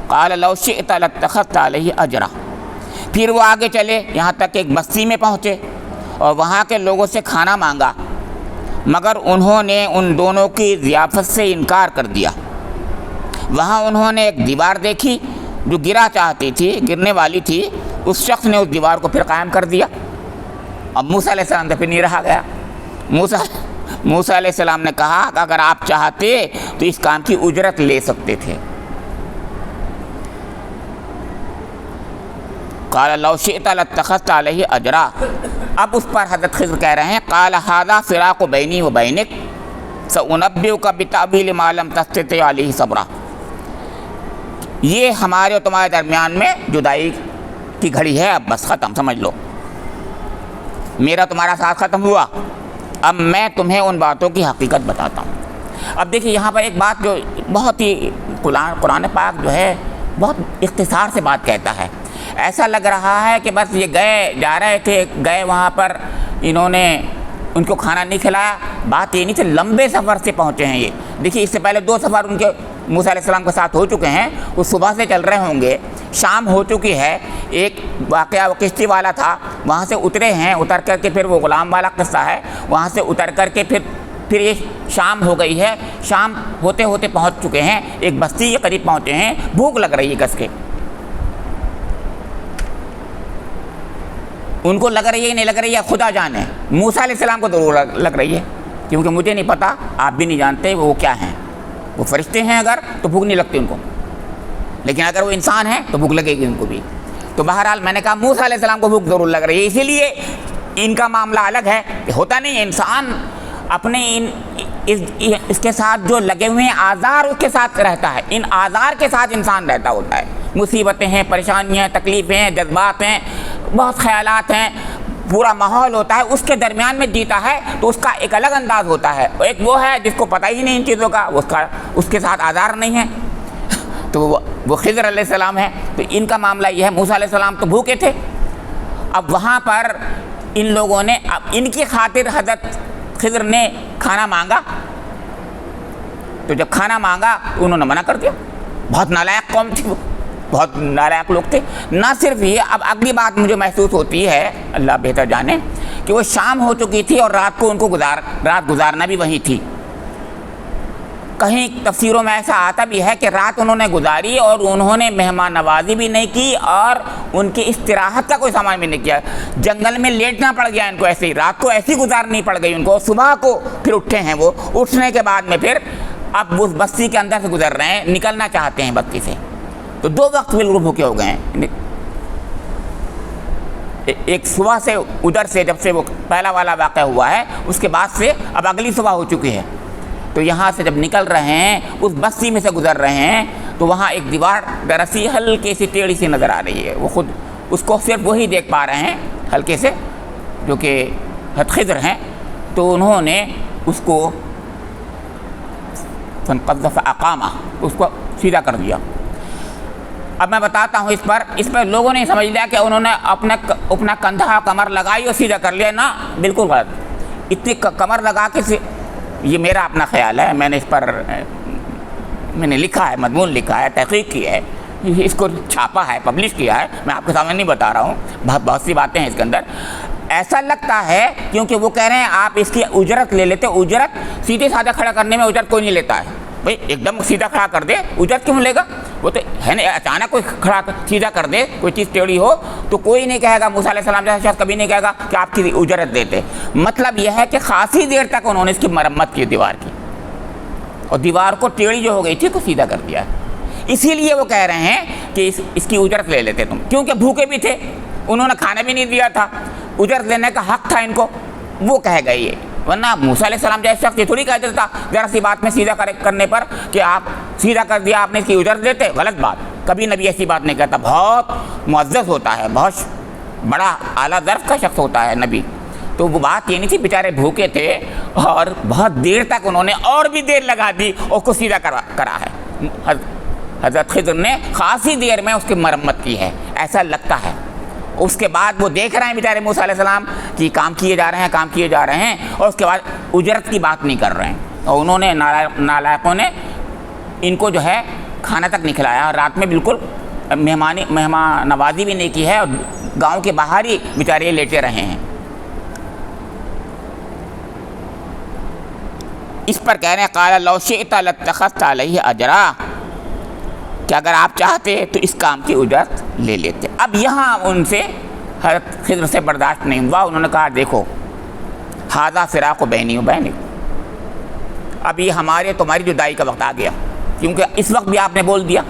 قال لو شئت لاتخذت علیہ اجرا۔ پھر وہ آگے چلے یہاں تک ایک بستی میں پہنچے اور وہاں کے لوگوں سے کھانا مانگا، مگر انہوں نے ان دونوں کی ضیافت سے انکار کر دیا۔ وہاں انہوں نے ایک دیوار دیکھی جو گرنے والی تھی، اس شخص نے اس دیوار کو پھر قائم کر دیا۔ اب موسیٰ علیہ السلام سے پھر نہیں رہا گیا، موسیٰ علیہ السلام نے کہا کہ اگر آپ چاہتے تو اس کام کی اجرت لے سکتے تھے۔ قال لو شئت لاتخذت علیہ اجرا، اب اس پر حضرت خضر کہہ رہے ہیں قال ھذا فراق بینی و بینک سأنبئک بتأویل ما لم تستطع علیہ صبرا، یہ ہمارے اور تمہارے درمیان میں جدائی کی گھڑی ہے، اب بس ختم، سمجھ لو میرا تمہارا ساتھ ختم ہوا، اب میں تمہیں ان باتوں کی حقیقت بتاتا ہوں۔ اب دیکھیے یہاں پر ایک بات جو بہت ہی قرآن پاک جو ہے بہت اختصار سے بات کہتا ہے، ایسا لگ رہا ہے کہ بس یہ جا رہے تھے، گئے وہاں پر انہوں نے ان کو کھانا نہیں کھلایا، بات یہ نہیں تھی، لمبے سفر سے پہنچے ہیں یہ، دیکھیے اس سے پہلے 2 سفر ان کے موسیٰ علیہ السلام کے ساتھ ہو چکے ہیں، وہ صبح سے چل رہے ہوں گے، شام ہو چکی ہے، ایک واقعہ وہ کشتی والا تھا، وہاں سے اترے ہیں، اتر کر کے پھر وہ غلام والا قصہ ہے، وہاں سے اتر کر کے پھر یہ شام ہو گئی ہے، شام ہوتے ہوتے پہنچ چکے ہیں، ایک بستی کے قریب پہنچے ہیں، بھوک لگ رہی ہے کس کے، ان کو لگ رہی ہے نہیں لگ رہی ہے خدا جانے، موسیٰ علیہ السلام کو ضرور لگ رہی ہے، کیونکہ مجھے نہیں پتا، آپ بھی نہیں جانتے وہ کیا ہیں، وہ فرشتے ہیں اگر تو بھوک نہیں لگتی ان کو، لیکن اگر وہ انسان ہیں تو بھوک لگے گی ان کو بھی۔ تو بہرحال میں نے کہا موسیٰ علیہ السلام کو بھوک ضرور لگ رہی ہے، اسی لیے ان کا معاملہ الگ ہے، ہوتا نہیں ہے انسان اپنے اس کے ساتھ جو لگے ہوئے ہیں آزار اس کے ساتھ رہتا ہے، ان آزار کے ساتھ انسان رہتا ہوتا ہے، مصیبتیں ہیں، پریشانیاں ہیں، تکلیفیں ہیں، جذبات ہیں، بہت خیالات ہیں، پورا ماحول ہوتا ہے، اس کے درمیان میں جیتا ہے تو اس کا ایک الگ انداز ہوتا ہے، ایک وہ ہے جس کو پتہ ہی نہیں ان چیزوں کا، اس کے ساتھ آزار نہیں ہے، تو وہ خضر علیہ السلام ہے، تو ان کا معاملہ یہ ہے، موسیٰ علیہ السلام تو بھوکے تھے، اب وہاں پر ان لوگوں نے اب ان کی خاطر حضرت خضر نے کھانا مانگا، تو جب کھانا مانگا انہوں نے منع کر دیا، بہت نالائق قوم تھی وہ، بہت نالائق لوگ تھے، نہ صرف یہ، اب اگلی بات مجھے محسوس ہوتی ہے، اللہ بہتر جانے، کہ وہ شام ہو چکی تھی اور رات کو ان کو رات گزارنا بھی وہیں تھی، کہیں تفسیروں میں ایسا آتا بھی ہے کہ رات انہوں نے گزاری اور انہوں نے مہمان نوازی بھی نہیں کی اور ان کی استراحت کا کوئی سامان بھی نہیں کیا، جنگل میں لیٹنا پڑ گیا ان کو، ایسے ہی رات کو ایسی گزارنی پڑ گئی ان کو، صبح کو پھر اٹھے ہیں وہ، اٹھنے کے بعد میں پھر اب اس بستی کے اندر سے گزر رہے ہیں، نکلنا چاہتے ہیں بستی سے، تو 2 وقت بالکل بھوکے ہو گئے ہیں، ایک صبح سے ادھر سے جب سے وہ پہلا والا واقعہ ہوا ہے اس کے بعد سے اب اگلی صبح ہو چکی ہے، تو یہاں سے جب نکل رہے ہیں اس بستی میں سے گزر رہے ہیں تو وہاں ایک دیوار درسی ہلکے سی ٹیڑھی سی نظر آ رہی ہے، وہ خود اس کو صرف وہی دیکھ پا رہے ہیں ہلکے سے جو کہ خضر ہیں، تو انہوں نے اس کو فانقض فاقامہ اس کو سیدھا کر دیا۔ اب میں بتاتا ہوں اس پر لوگوں نے سمجھ لیا کہ انہوں نے اپنا کندھا کمر لگائی اور سیدھا کر لیا، نہ بالکل غلط، اتنی کمر لگا کے یہ میرا اپنا خیال ہے، میں نے اس پر میں نے لکھا ہے، مضمون لکھا ہے، تحقیق کی ہے، اس کو چھاپا ہے، پبلش کیا ہے، میں آپ کے سامنے نہیں بتا رہا ہوں، بہت سی باتیں ہیں اس کے اندر۔ ایسا لگتا ہے کیونکہ وہ کہہ رہے ہیں آپ اس کی اجرت لے لیتے، اجرت سیدھے سادہ کھڑا کرنے میں اجرت کوئی نہیں لیتا ہے، بھائی ایک دم سیدھا کھڑا کر دے اجرت کیوں لے گا، وہ تو ہے نا، اچانک کوئی کھڑا سیدھا کر دے کوئی چیز ٹیڑھی ہو تو کوئی نہیں کہے گا، موسیٰ علیہ السلام جیسا شخص کبھی نہیں کہے گا کہ آپ کی اجرت دیتے۔ مطلب یہ ہے کہ خاصی دیر تک انہوں نے اس کی مرمت کی دیوار کی، اور دیوار کو ٹیڑھی جو ہو گئی تھی کو سیدھا کر دیا، اسی لیے وہ کہہ رہے ہیں کہ اس کی اجرت لے لیتے تم، کیونکہ بھوکے بھی تھے، انہوں نے کھانا بھی نہیں دیا تھا، اجرت لینے کا حق تھا ان کو، وہ کہہ گئے یہ، ورنہ موسیٰ علیہ السلام جیسے شخص یہ تھوڑی کہہ دیتا ذرا سی بات میں سیدھا کرنے پر کہ آپ سیدھا کر دیا آپ نے اس کی اجرت دیتے، غلط بات، کبھی نبی ایسی بات نہیں کہتا، بہت معزز ہوتا ہے، بہت بڑا اعلیٰ ظرف کا شخص ہوتا ہے نبی، تو وہ بات یہ نہیں تھی، بیچارے بھوکے تھے اور بہت دیر تک انہوں نے اور بھی دیر لگا دی اور اس کو سیدھا کرا ہے، حضرت خضر نے خاصی دیر میں اس کی مرمت کی ہے، ایسا لگتا ہے۔ اس کے بعد وہ دیکھ رہے ہیں بیچارے موسیٰ علیہ السلام کہ کام کیے جا رہے ہیں اور اس کے بعد اجرت کی بات نہیں کر رہے ہیں، اور انہوں نے نالائقوں نے ان کو جو ہے کھانا تک نہیں کھلایا، اور رات میں بالکل مہمان نوازی بھی نہیں کی ہے، اور گاؤں کے باہر ہی بیچارے لیٹے رہے ہیں۔ اس پر کہہ رہے ہیں قال لو شئت لاتخذت علیہ اجرا، کہ اگر آپ چاہتے تو اس کام کی اجرت لے لیتے۔ اب یہاں ان سے حضرت خضر سے برداشت نہیں ہوا، انہوں نے کہا دیکھو ھذا فراق بینی و بینک، اب یہ ہمارے تمہاری جدائی کا وقت آ گیا، کیونکہ اس وقت بھی آپ نے بول دیا۔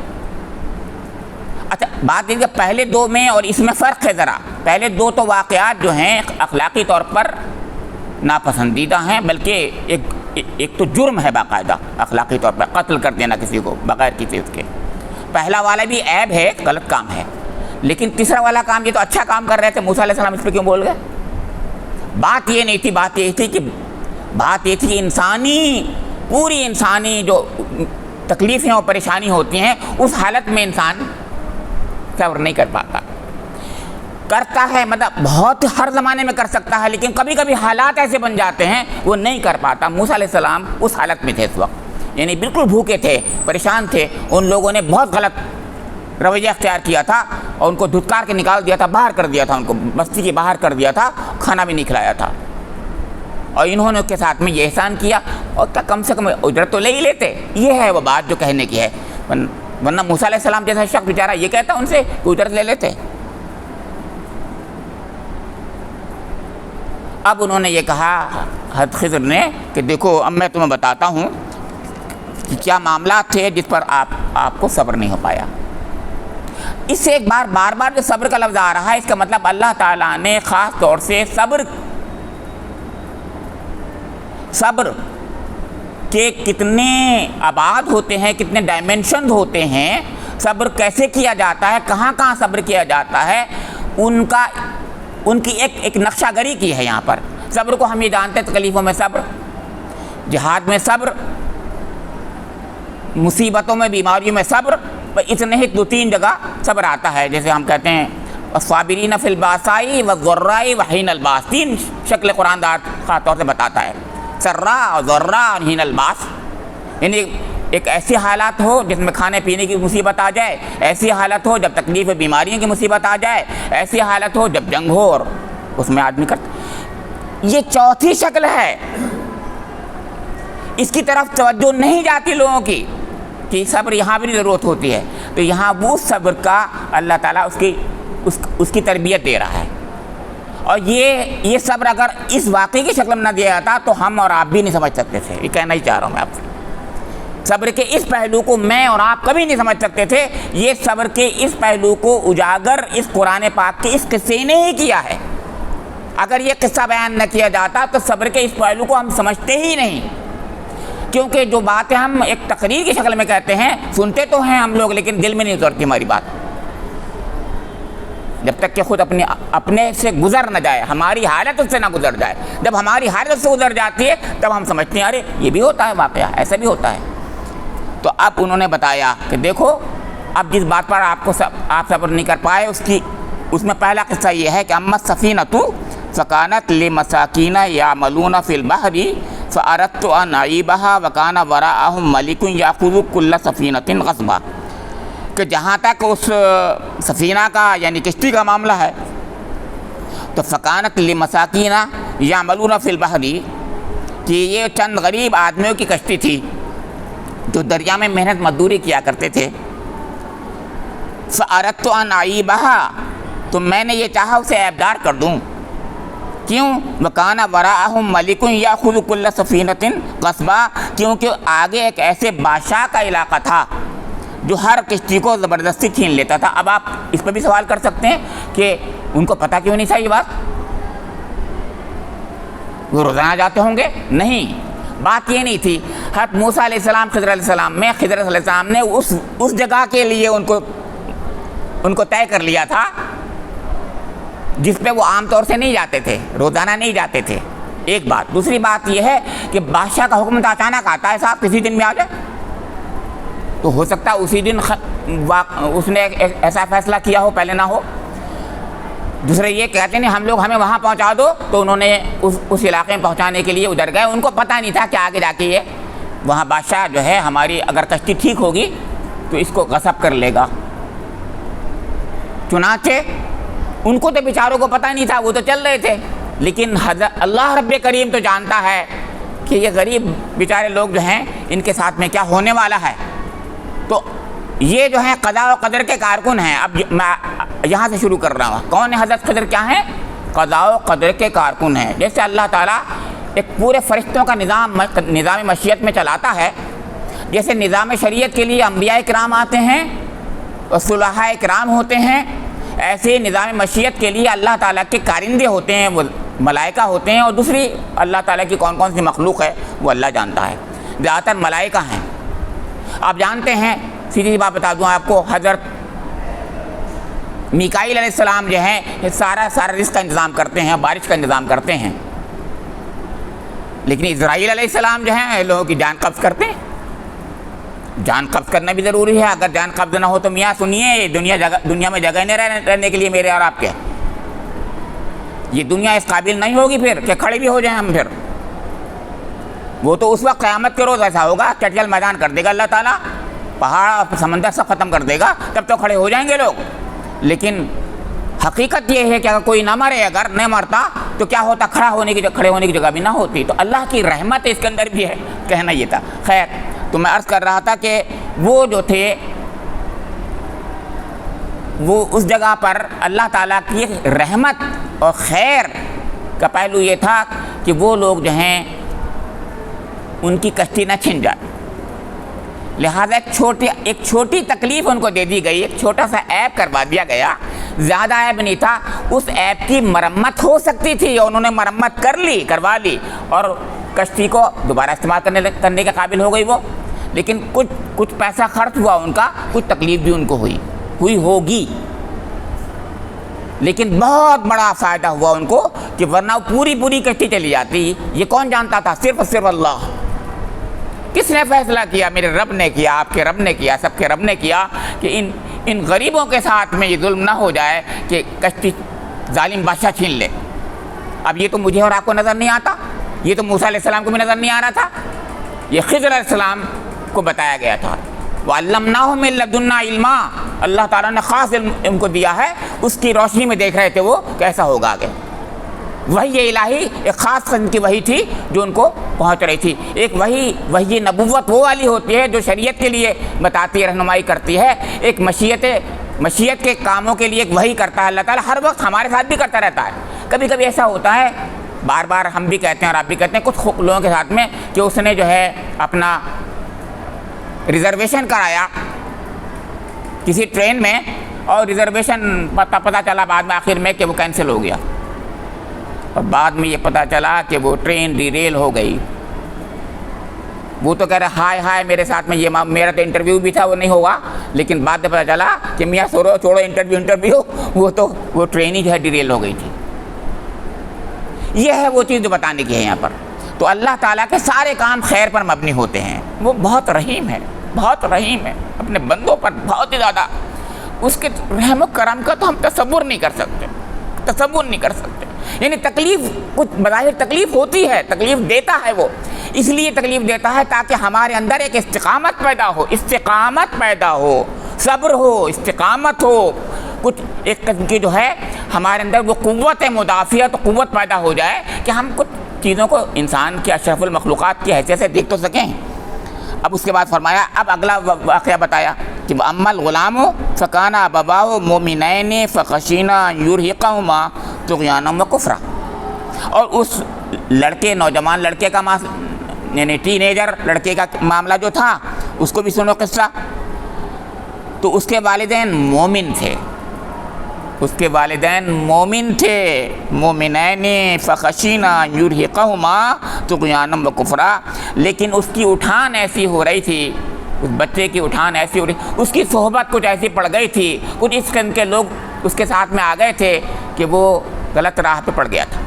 اچھا بات یہ کہ پہلے 2 میں اور اس میں فرق ہے ذرا، پہلے 2 تو واقعات جو ہیں اخلاقی طور پر ناپسندیدہ ہیں، بلکہ ایک تو جرم ہے باقاعدہ اخلاقی طور پر، قتل کر دینا کسی کو بغیر کسی اس کے، پہلا والا بھی عیب ہے، غلط کام ہے، لیکن تیسرا والا کام یہ تو اچھا کام کر رہے تھے، موسیٰ علیہ السلام اس پہ کیوں بول گئے؟ بات یہ نہیں تھی، بات یہ تھی کہ پوری انسانی جو تکلیفیں اور پریشانی ہوتی ہیں اس حالت میں انسان صبر نہیں کر پاتا، کرتا ہے مطلب بہت ہر زمانے میں کر سکتا ہے، لیکن کبھی کبھی حالات ایسے بن جاتے ہیں وہ نہیں کر پاتا۔ موسیٰ علیہ السلام اس حالت میں تھے اس وقت، یعنی بالکل بھوکے تھے، پریشان تھے، ان لوگوں نے بہت غلط رویہ اختیار کیا تھا اور ان کو دھتکار کے نکال دیا تھا، باہر کر دیا تھا، ان کو بستی کے باہر کر دیا تھا، کھانا بھی نہیں کھلایا تھا، اور انہوں نے اس کے ساتھ میں یہ احسان کیا، اور کم سے کم اجرت تو لے ہی لیتے۔ یہ ہے وہ بات جو کہنے کی ہے، ورنہ موسیٰ علیہ السلام جیسا شخص بیچارہ یہ کہتا ان سے کہ اجرت لے لیتے۔ اب انہوں نے یہ کہا حضرت خضر نے کہ دیکھو اب میں تمہیں بتاتا ہوں کہ کیا معاملات تھے جس پر آپ کو صبر نہیں ہو پایا۔ اس سے ایک بار بار جو صبر کا لفظ آ رہا ہے، اس کا مطلب اللہ تعالیٰ نے خاص طور سے صبر کے کتنے ابعاد ہوتے ہیں، کتنے ڈائمنشن ہوتے ہیں، صبر کیسے کیا جاتا ہے، کہاں کہاں صبر کیا جاتا ہے، ان کی ایک نقشہ گری کی ہے یہاں پر۔ صبر کو ہم یہ جانتے ہیں تکلیفوں میں صبر، جہاد میں صبر، مصیبتوں میں بیماریوں میں صبر، اتنے ہی 2-3 جگہ صبر آتا ہے، جیسے ہم کہتے ہیں الصابرین فی الباساء والضراء وحین الباس، 3 شکل قرآن خاص طور سے بتاتا ہے، سرا اور ضرا اور حین الباس، یعنی ایک ایسی حالات ہو جس میں کھانے پینے کی مصیبت آ جائے، ایسی حالت ہو جب تکلیف بیماریوں کی مصیبت آ جائے، ایسی حالت ہو جب جنگ ہو اور اس میں آدمی کرتا۔ یہ 4تھی شکل ہے، اس کی طرف توجہ نہیں جاتی لوگوں کی کہ صبر یہاں بھی ضرورت ہوتی ہے، تو یہاں وہ صبر کا اللہ تعالیٰ اس کی تربیت دے رہا ہے۔ اور یہ صبر اگر اس واقعے کی شکل میں نہ دیا جاتا تو ہم اور آپ بھی نہیں سمجھ سکتے تھے۔ یہ کہنا ہی چاہ رہا ہوں میں آپ سے، صبر کے اس پہلو کو میں اور آپ کبھی نہیں سمجھ سکتے تھے۔ یہ صبر کے اس پہلو کو اجاگر اس قرآن پاک کے اس قصے نے ہی کیا ہے۔ اگر یہ قصہ بیان نہ کیا جاتا تو صبر کے اس پہلو کو ہم سمجھتے ہی نہیں، کیونکہ جو باتیں ہم ایک تقریر کی شکل میں کہتے ہیں، سنتے تو ہیں ہم لوگ لیکن دل میں نہیں اترتی ہماری بات، جب تک کہ خود اپنے سے گزر نہ جائے، ہماری حالت اس سے نہ گزر جائے۔ جب ہماری حالت سے گزر جاتی ہے تب ہم سمجھتے ہیں ارے یہ بھی ہوتا ہے واقعہ، ایسا بھی ہوتا ہے۔ تو اب انہوں نے بتایا کہ دیکھو اب جس بات پر آپ صبر نہیں کر پائے اس میں پہلا قصہ یہ ہے کہ اما السفینۃ فکانت لمساکین یعملون فی البحر فاردت ان اعیبها وکان وراءہم ملک یاخذ کل سفینۃ غصبا، کہ جہاں تک اس سفینہ کا یعنی کشتی کا معاملہ ہے تو فکانت لمساکین یعملون فی البحر، کہ یہ چند غریب آدمیوں کی کشتی تھی جو دریا میں محنت مزدوری کیا کرتے تھے۔ فاردت ان اعیبها، تو میں نے یہ چاہا اسے عیبدار کر دوں، کیوں؟ وکان وراءہم ملک یاخذ کل سفینۃ غصبا، کیونکہ آگے ایک ایسے بادشاہ کا علاقہ تھا جو ہر کشتی کو زبردستی چھین لیتا تھا۔ اب آپ اس پہ بھی سوال کر سکتے ہیں کہ ان کو پتہ کیوں نہیں تھا یہ بات؟ وہ روزانہ جاتے ہوں گے؟ نہیں، بات یہ نہیں تھی۔ حضرت موسیٰ علیہ السلام خضر علیہ السلام میں خضر علیہ السلام نے اس جگہ کے لیے ان کو طے کر لیا تھا جس پہ وہ عام طور سے نہیں جاتے تھے، روزانہ نہیں جاتے تھے، ایک بات۔ دوسری بات یہ ہے کہ بادشاہ کا حکم تو اچانک آتا ہے، صاحب کسی دن میں آ جائے، تو ہو سکتا ہے اسی دن اس نے ایسا فیصلہ کیا ہو، پہلے نہ ہو۔ دوسرے یہ کہتے ہیں ہم لوگ ہمیں وہاں پہنچا دو، تو انہوں نے اس علاقے میں پہنچانے کے لیے ادھر گئے، ان کو پتہ نہیں تھا کہ آگے جا کے یہ وہاں بادشاہ جو ہے ہماری اگر کشتی ٹھیک ہوگی تو اس کو غصب کر لے گا۔ چنانچہ ان کو تو بیچاروں کو پتہ نہیں تھا، وہ تو چل رہے تھے، لیکن اللہ رب کریم تو جانتا ہے کہ یہ غریب بیچارے لوگ جو ہیں ان کے ساتھ میں کیا ہونے والا ہے۔ تو یہ جو ہیں قضاء و قدر کے کارکن ہیں۔ اب میں یہاں سے شروع کر رہا ہوں، کون ہے حضرت خضر؟ کیا ہیں؟ قضاء و قدر کے کارکن ہیں۔ جیسے اللہ تعالیٰ ایک پورے فرشتوں کا نظام مشیت میں چلاتا ہے، جیسے نظام شریعت کے لیے انبیاء کرام آتے ہیں اور صلحاء کرام ہوتے ہیں، ایسے نظام مشیت کے لیے اللہ تعالیٰ کے کارندے ہوتے ہیں، وہ ملائکہ ہوتے ہیں، اور دوسری اللہ تعالیٰ کی کون کون سی مخلوق ہے وہ اللہ جانتا ہے۔ زیادہ تر ملائکہ ہیں۔ آپ جانتے ہیں، سیدھی سی بات بتا دوں آپ کو، حضرت میکائیل علیہ السلام جو ہیں یہ سارا رزق کا انتظام کرتے ہیں، بارش کا انتظام کرتے ہیں، لیکن اسرائیل علیہ السلام جو ہیں لوگوں کی جان قبض کرتے ہیں۔ جان قبض کرنا بھی ضروری ہے، اگر جان قبض نہ ہو تو میاں سنیے، دنیا میں جگہ نہیں رہنے کے لیے میرے اور آپ کے، یہ دنیا اس قابل نہیں ہوگی پھر کہ کھڑے بھی ہو جائیں ہم۔ پھر وہ تو اس وقت قیامت کے روز ایسا ہوگا، چٹیل میدان کر دے گا اللہ تعالیٰ، پہاڑ اور سمندر سب ختم کر دے گا، تب تو کھڑے ہو جائیں گے لوگ۔ لیکن حقیقت یہ ہے کہ اگر کوئی نہ مرے، اگر نہیں مرتا تو کیا ہوتا؟ کھڑے ہونے کی جگہ بھی نہ ہوتی۔ تو اللہ کی رحمت اس کے اندر بھی ہے، کہنا یہ تھا۔ خیر، تو میں عرض کر رہا تھا کہ وہ جو تھے وہ اس جگہ پر اللہ تعالیٰ کی رحمت اور خیر کا پہلو یہ تھا کہ وہ لوگ جو ہیں ان کی کشتی نہ چھن جائے، لہذا ایک چھوٹی تکلیف ان کو دے دی گئی، ایک چھوٹا سا عیب کروا دیا گیا، زیادہ عیب نہیں تھا، اس عیب کی مرمت ہو سکتی تھی اور انہوں نے مرمت کروا لی اور کشتی کو دوبارہ استعمال کرنے کے قابل ہو گئی وہ۔ لیکن کچھ پیسہ خرچ ہوا ان کا، کچھ تکلیف بھی ان کو ہوئی ہوگی، لیکن بہت بڑا فائدہ ہوا ان کو کہ ورنہ پوری کشتی چلی جاتی۔ یہ کون جانتا تھا؟ صرف اللہ۔ کس نے فیصلہ کیا؟ میرے رب نے کیا، آپ کے رب نے کیا، سب کے رب نے کیا کہ ان غریبوں کے ساتھ میں یہ ظلم نہ ہو جائے کہ کشتی ظالم بادشاہ چھین لے۔ اب یہ تو مجھے اور آپ کو نظر نہیں آتا، یہ تو موسیٰ علیہ السلام کو بھی نظر نہیں آ رہا تھا، یہ خضر علیہ السلام کو بتایا گیا تھا۔ وَعَلَّمْنَاهُ مِن لَّدُنَّا عِلْمًا، اللہ تعالیٰ نے خاص علم ان کو دیا ہے، اس کی روشنی میں دیکھ رہے تھے وہ کیسا ہوگا آگے۔ وحی الہی ایک خاص قسم کی وحی تھی جو ان کو پہنچ رہی تھی. ایک وحی نبوت وہ والی ہوتی ہے جو شریعت کے لیے بتاتی ہے, رہنمائی کرتی ہے. ایک مشیت کے کاموں کے لیے ایک وحی کرتا ہے اللہ تعالیٰ, ہر وقت ہمارے ساتھ بھی کرتا رہتا ہے. کبھی کبھی ایسا ہوتا ہے, بار بار ہم بھی کہتے ہیں اور آپ بھی کہتے ہیں کچھ لوگوں کے ساتھ میں, کہ اس نے جو ہے اپنا ریزرویشن کرایا کسی ٹرین میں, اور ریزرویشن پتہ چلا بعد میں آخر میں کہ وہ کینسل ہو گیا, اور بعد میں یہ پتہ چلا کہ وہ ٹرین ڈیریل ہو گئی. وہ تو کہہ رہا ہائے میرے ساتھ میں یہ میرا تو انٹرویو بھی تھا وہ نہیں ہوگا, لیکن بعد میں پتہ چلا کہ میاں چھوڑو انٹرویو, وہ ٹرین ہی جو ہے ڈیریل ہو گئی تھی. یہ ہے وہ چیز جو بتانے کی ہے یہاں پر. تو اللہ تعالیٰ کے سارے کام خیر پر مبنی ہوتے ہیں. وہ بہت رحیم ہے, بہت رحیم ہے اپنے بندوں پر, بہت ہی زیادہ. اس کے رحم و کرم کا تو ہم تصور نہیں کر سکتے. یعنی تکلیف, کچھ بظاہر تکلیف ہوتی ہے, تکلیف دیتا ہے وہ, اس لیے تکلیف دیتا ہے تاکہ ہمارے اندر ایک استقامت پیدا ہو, صبر ہو, استقامت ہو, کچھ ایک قسم کی جو ہے ہمارے اندر وہ قوت مدافعت, قوت پیدا ہو جائے کہ ہم کچھ چیزوں کو انسان کی اشرف المخلوقات کی حیثیت سے دیکھ تو سکیں. اب اس کے بعد فرمایا, اب اگلا واقعہ بتایا کہ اما الغلام فکان ابواہ مومنین فخشینا یرہقہما طغیانا وکفرا. اور اس نوجوان لڑکے کا یعنی ٹین ایجر لڑکے کا معاملہ جو تھا اس کو بھی سنو قصہ. تو اس کے والدین مومن تھے, مومنین فخشینا یرہقہما طغیانا وکفرا. لیکن اس کی اٹھان ایسی ہو رہی تھی, اس بچے کی اٹھان ایسی ہو رہی, اس کی صحبت کچھ ایسی پڑ گئی تھی, کچھ اس قسم کے لوگ اس کے ساتھ میں آ گئے تھے کہ وہ غلط راہ پہ پڑ گیا تھا.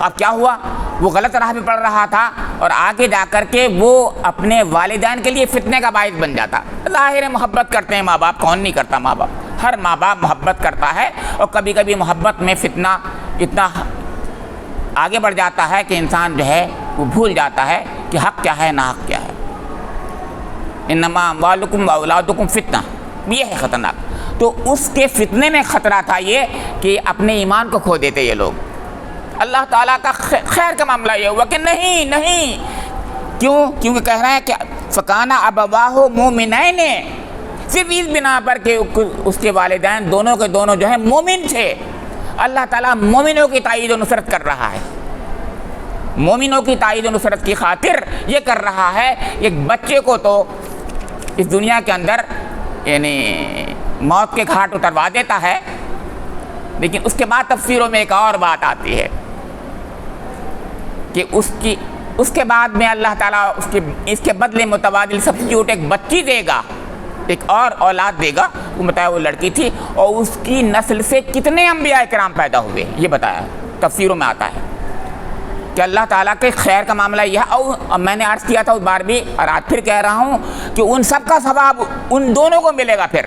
اب کیا ہوا, وہ غلط راہ پہ پڑ رہا تھا اور آگے جا کر کے وہ اپنے والدین کے لیے فتنے کا باعث بن جاتا. ظاہر محبت کرتے ہیں ماں باپ, کون نہیں کرتا ماں باپ, ہر ماں باپ محبت کرتا ہے. اور کبھی کبھی محبت میں فتنہ اتنا آگے بڑھ جاتا ہے کہ انسان جو ہے وہ بھول جاتا ہے کہ حق کیا ہے ناحق کیا ہے. انما اموالکم واولادکم فتنہ, یہ ہے خطرناک. تو اس کے فتنے میں خطرہ تھا یہ کہ اپنے ایمان کو کھو دیتے یہ لوگ. اللہ تعالیٰ کا خیر کا معاملہ یہ ہوا کہ نہیں, کیونکہ کہہ رہے ہیں کہ فکانہ ابواہ مومنین, صرف اس بنا پر کہ اس کے والدین دونوں کے دونوں جو ہیں مومن تھے. اللہ تعالیٰ مومنوں کی تائید و نصرت کر رہا ہے, مومنوں کی تائید و نصرت کی خاطر یہ کر رہا ہے. ایک بچے کو تو اس دنیا کے اندر یعنی موت کے گھاٹ اتروا دیتا ہے, لیکن اس کے بعد تفسیروں میں ایک اور بات آتی ہے کہ اس کے بعد میں اللہ تعالیٰ اس کے بدلے متبادل سبسٹیوٹ ایک بچی دے گا, ایک اور اولاد دے گا. وہ بتایا وہ لڑکی تھی, اور اس کی نسل سے کتنے انبیاء کرام پیدا ہوئے یہ بتایا تفسیروں میں آتا ہے کہ اللہ تعالیٰ کے خیر کا معاملہ یہ ہے. اور میں نے عرض کیا تھا اس بار بھی اور آج پھر کہہ رہا ہوں کہ ان سب کا ثواب ان دونوں کو ملے گا. پھر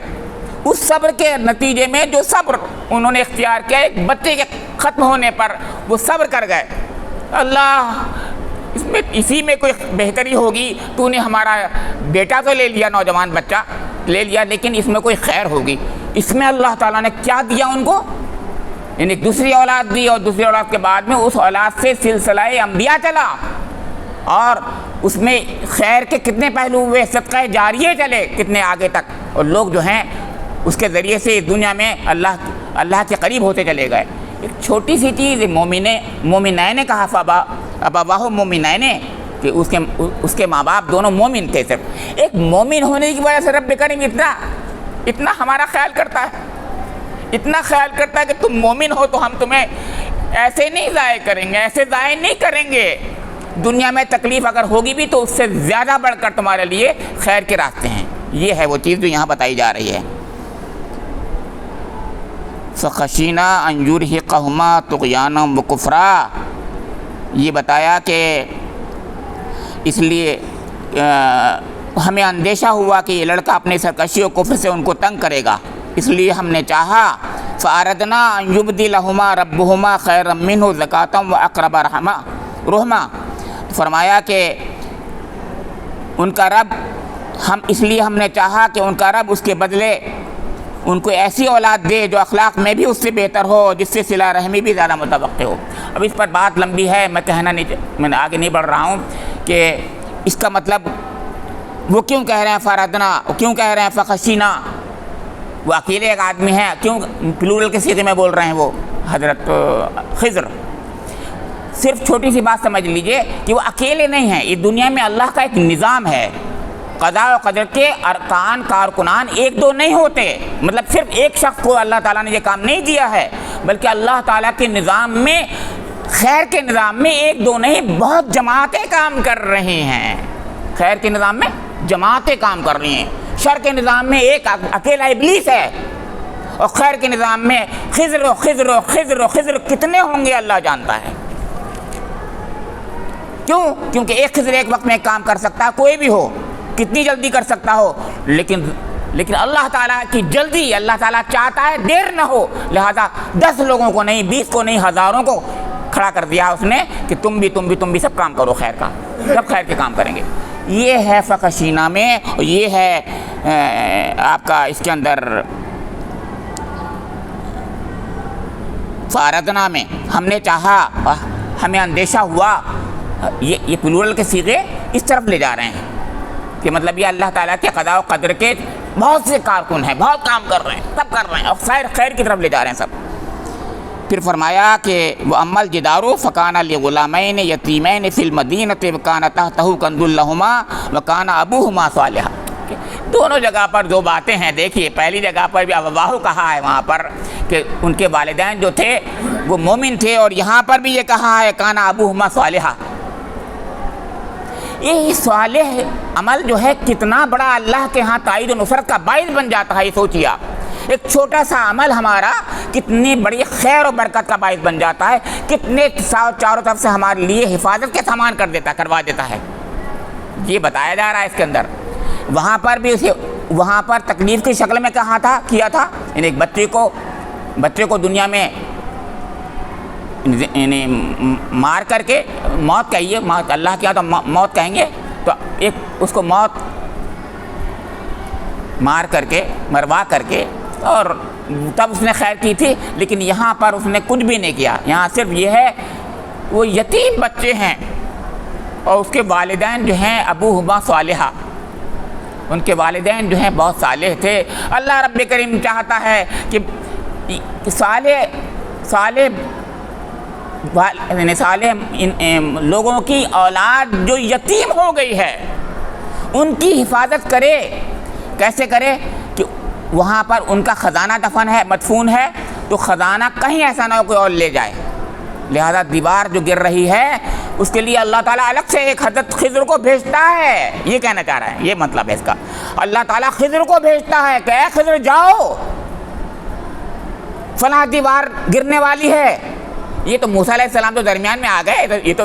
اس صبر کے نتیجے میں جو صبر انہوں نے اختیار کیا, ایک بچے کے ختم ہونے پر وہ صبر کر گئے. اللہ اسی میں کوئی بہتری ہوگی, تو نے ہمارا بیٹا تو لے لیا, نوجوان بچہ لے لیا, لیکن اس میں کوئی خیر ہوگی. اس میں اللہ تعالیٰ نے کیا دیا ان کو, یعنی دوسری اولاد دی, اور دوسری اولاد کے بعد میں اس اولاد سے سلسلہ انبیاء چلا, اور اس میں خیر کے کتنے پہلو ہوئے, صدقہ جاریہ چلے کتنے آگے تک, اور لوگ جو ہیں اس کے ذریعے سے اس دنیا میں اللہ کے قریب ہوتے چلے گئے. ایک چھوٹی سی چیز مومنین نے کہا ابواہ مومنین, کہ اس کے ماں باپ دونوں مومن تھے. صرف ایک مومن ہونے کی وجہ سے رب کریم اتنا ہمارا خیال کرتا ہے, اتنا خیال کرتا ہے کہ تم مومن ہو تو ہم تمہیں ایسے نہیں ضائع کریں گے, ایسے ضائع نہیں کریں گے. دنیا میں تکلیف اگر ہوگی بھی تو اس سے زیادہ بڑھ کر تمہارے لیے خیر کے راستے ہیں. یہ ہے وہ چیز جو یہاں بتائی جا رہی ہے. فخشینا ان یرہقہما طغیانا وکفرا, یہ بتایا کہ اس لیے ہمیں اندیشہ ہوا کہ یہ لڑکا اپنے سرکشی و کفر سے ان کو تنگ کرے گا, اس لیے ہم نے چاہا فاردنا ان یبدلہما ربہما خیرا منہ زکاۃ واقرب رحمہ. فرمایا کہ ان کا رب, اس لیے ہم نے چاہا کہ ان کا رب اس کے بدلے ان کو ایسی اولاد دے جو اخلاق میں بھی اس سے بہتر ہو، جس سے صلہ رحمی بھی زیادہ متوقع ہو۔ اب اس پر بات لمبی ہے، میں آگے نہیں بڑھ رہا ہوں کہ اس کا مطلب وہ کیوں کہہ رہے ہیں فردنا، وہ کیوں کہہ رہے ہیں فخشینا، وہ اکیلے ایک آدمی ہیں، کیوں پلورل کے صیغے میں بول رہے ہیں وہ حضرت خضر؟ صرف چھوٹی سی بات سمجھ لیجئے کہ وہ اکیلے نہیں ہیں، اس دنیا میں اللہ کا ایک نظام ہے، قضاء و قدر کے ارکان کارکنان ایک دو نہیں ہوتے، مطلب صرف ایک شخص کو اللہ تعالیٰ نے یہ کام نہیں دیا ہے، بلکہ اللہ تعالیٰ کے نظام میں، خیر کے نظام میں ایک دو نہیں بہت جماعتیں کام کر رہی ہیں۔ خیر کے نظام میں جماعتیں کام کر رہی ہیں، شر کے نظام میں ایک اکیلا ابلیس ہے، اور خیر کے نظام میں خضر و خضر و خضر و خضر کتنے ہوں گے اللہ جانتا ہے۔ کیوں؟ کیونکہ ایک خضر ایک وقت میں ایک کام کر سکتا ہے، کوئی بھی ہو، کتنی جلدی کر سکتا ہو، لیکن اللہ تعالیٰ کی جلدی، اللہ تعالیٰ چاہتا ہے دیر نہ ہو، لہذا 10 لوگوں کو نہیں، 20 کو نہیں، ہزاروں کو کھڑا کر دیا اس نے کہ تم بھی سب کام کرو خیر کا، سب خیر کے کام کریں گے۔ یہ ہے فخشینہ میں، اور یہ ہے آپ کا اس کے اندر فاردنا میں، ہم نے چاہا، ہمیں اندیشہ ہوا، یہ پلورل کے صیغے اس طرف لے جا رہے ہیں کہ مطلب یہ اللہ تعالیٰ کے قضاء و قدر کے بہت سے کارکن ہیں، بہت کام کر رہے ہیں، سب کر رہے ہیں، اور خیر کی طرف لے جا رہے ہیں سب۔ پھر فرمایا کہ وہ امل جدارو فکان لغلامین یتیمین فی المدینۃ وکان تحتہ کنز لہما وکان ابوہما صالحا۔ دونوں جگہ پر دو باتیں ہیں، دیکھیے پہلی جگہ پر بھی ابواہ کہا ہے وہاں پر کہ ان کے والدین جو تھے وہ مومن تھے، اور یہاں پر بھی یہ کہا ہے کان ابوہما صالحا۔ یہ صالح عمل جو ہے کتنا بڑا اللہ کے ہاں تائید و نصرت کا باعث بن جاتا ہے، یہ سوچیے آپ، ایک چھوٹا سا عمل ہمارا کتنی بڑی خیر و برکت کا باعث بن جاتا ہے، کتنے چاروں طرف سے ہمارے لیے حفاظت کے سامان کروا دیتا ہے، یہ بتایا جا رہا ہے اس کے اندر۔ وہاں پر بھی اسے وہاں پر تکلیف کی شکل میں کیا تھا، یعنی ایک بچے کو دنیا میں یعنی مار کر کے، موت کہیے، موت اللہ کیا تو موت کہیں گے، تو ایک اس کو موت مار کر کے، مروا کر کے، اور تب اس نے خیر کی تھی، لیکن یہاں پر اس نے کچھ بھی نہیں کیا، یہاں صرف یہ ہے وہ یتیم بچے ہیں، اور اس کے والدین جو ہیں ابوہما صالحا، ان کے والدین جو ہیں بہت صالح تھے۔ اللہ رب کریم چاہتا ہے کہ صالح لوگوں کی اولاد جو یتیم ہو گئی ہے ان کی حفاظت کرے۔ کیسے کرے؟ کہ وہاں پر ان کا خزانہ مدفون ہے، تو خزانہ کہیں ایسا نہ ہو کوئی اور لے جائے، لہذا دیوار جو گر رہی ہے اس کے لیے اللہ تعالیٰ الگ سے ایک حضرت خضر کو بھیجتا ہے، یہ کہنا چاہ رہا ہے، یہ مطلب ہے اس کا، اللہ تعالیٰ خضر کو بھیجتا ہے کہ اے خضر جاؤ، فلاں دیوار گرنے والی ہے۔ یہ تو موسیٰ علیہ السلام تو درمیان میں آ گئے، یہ تو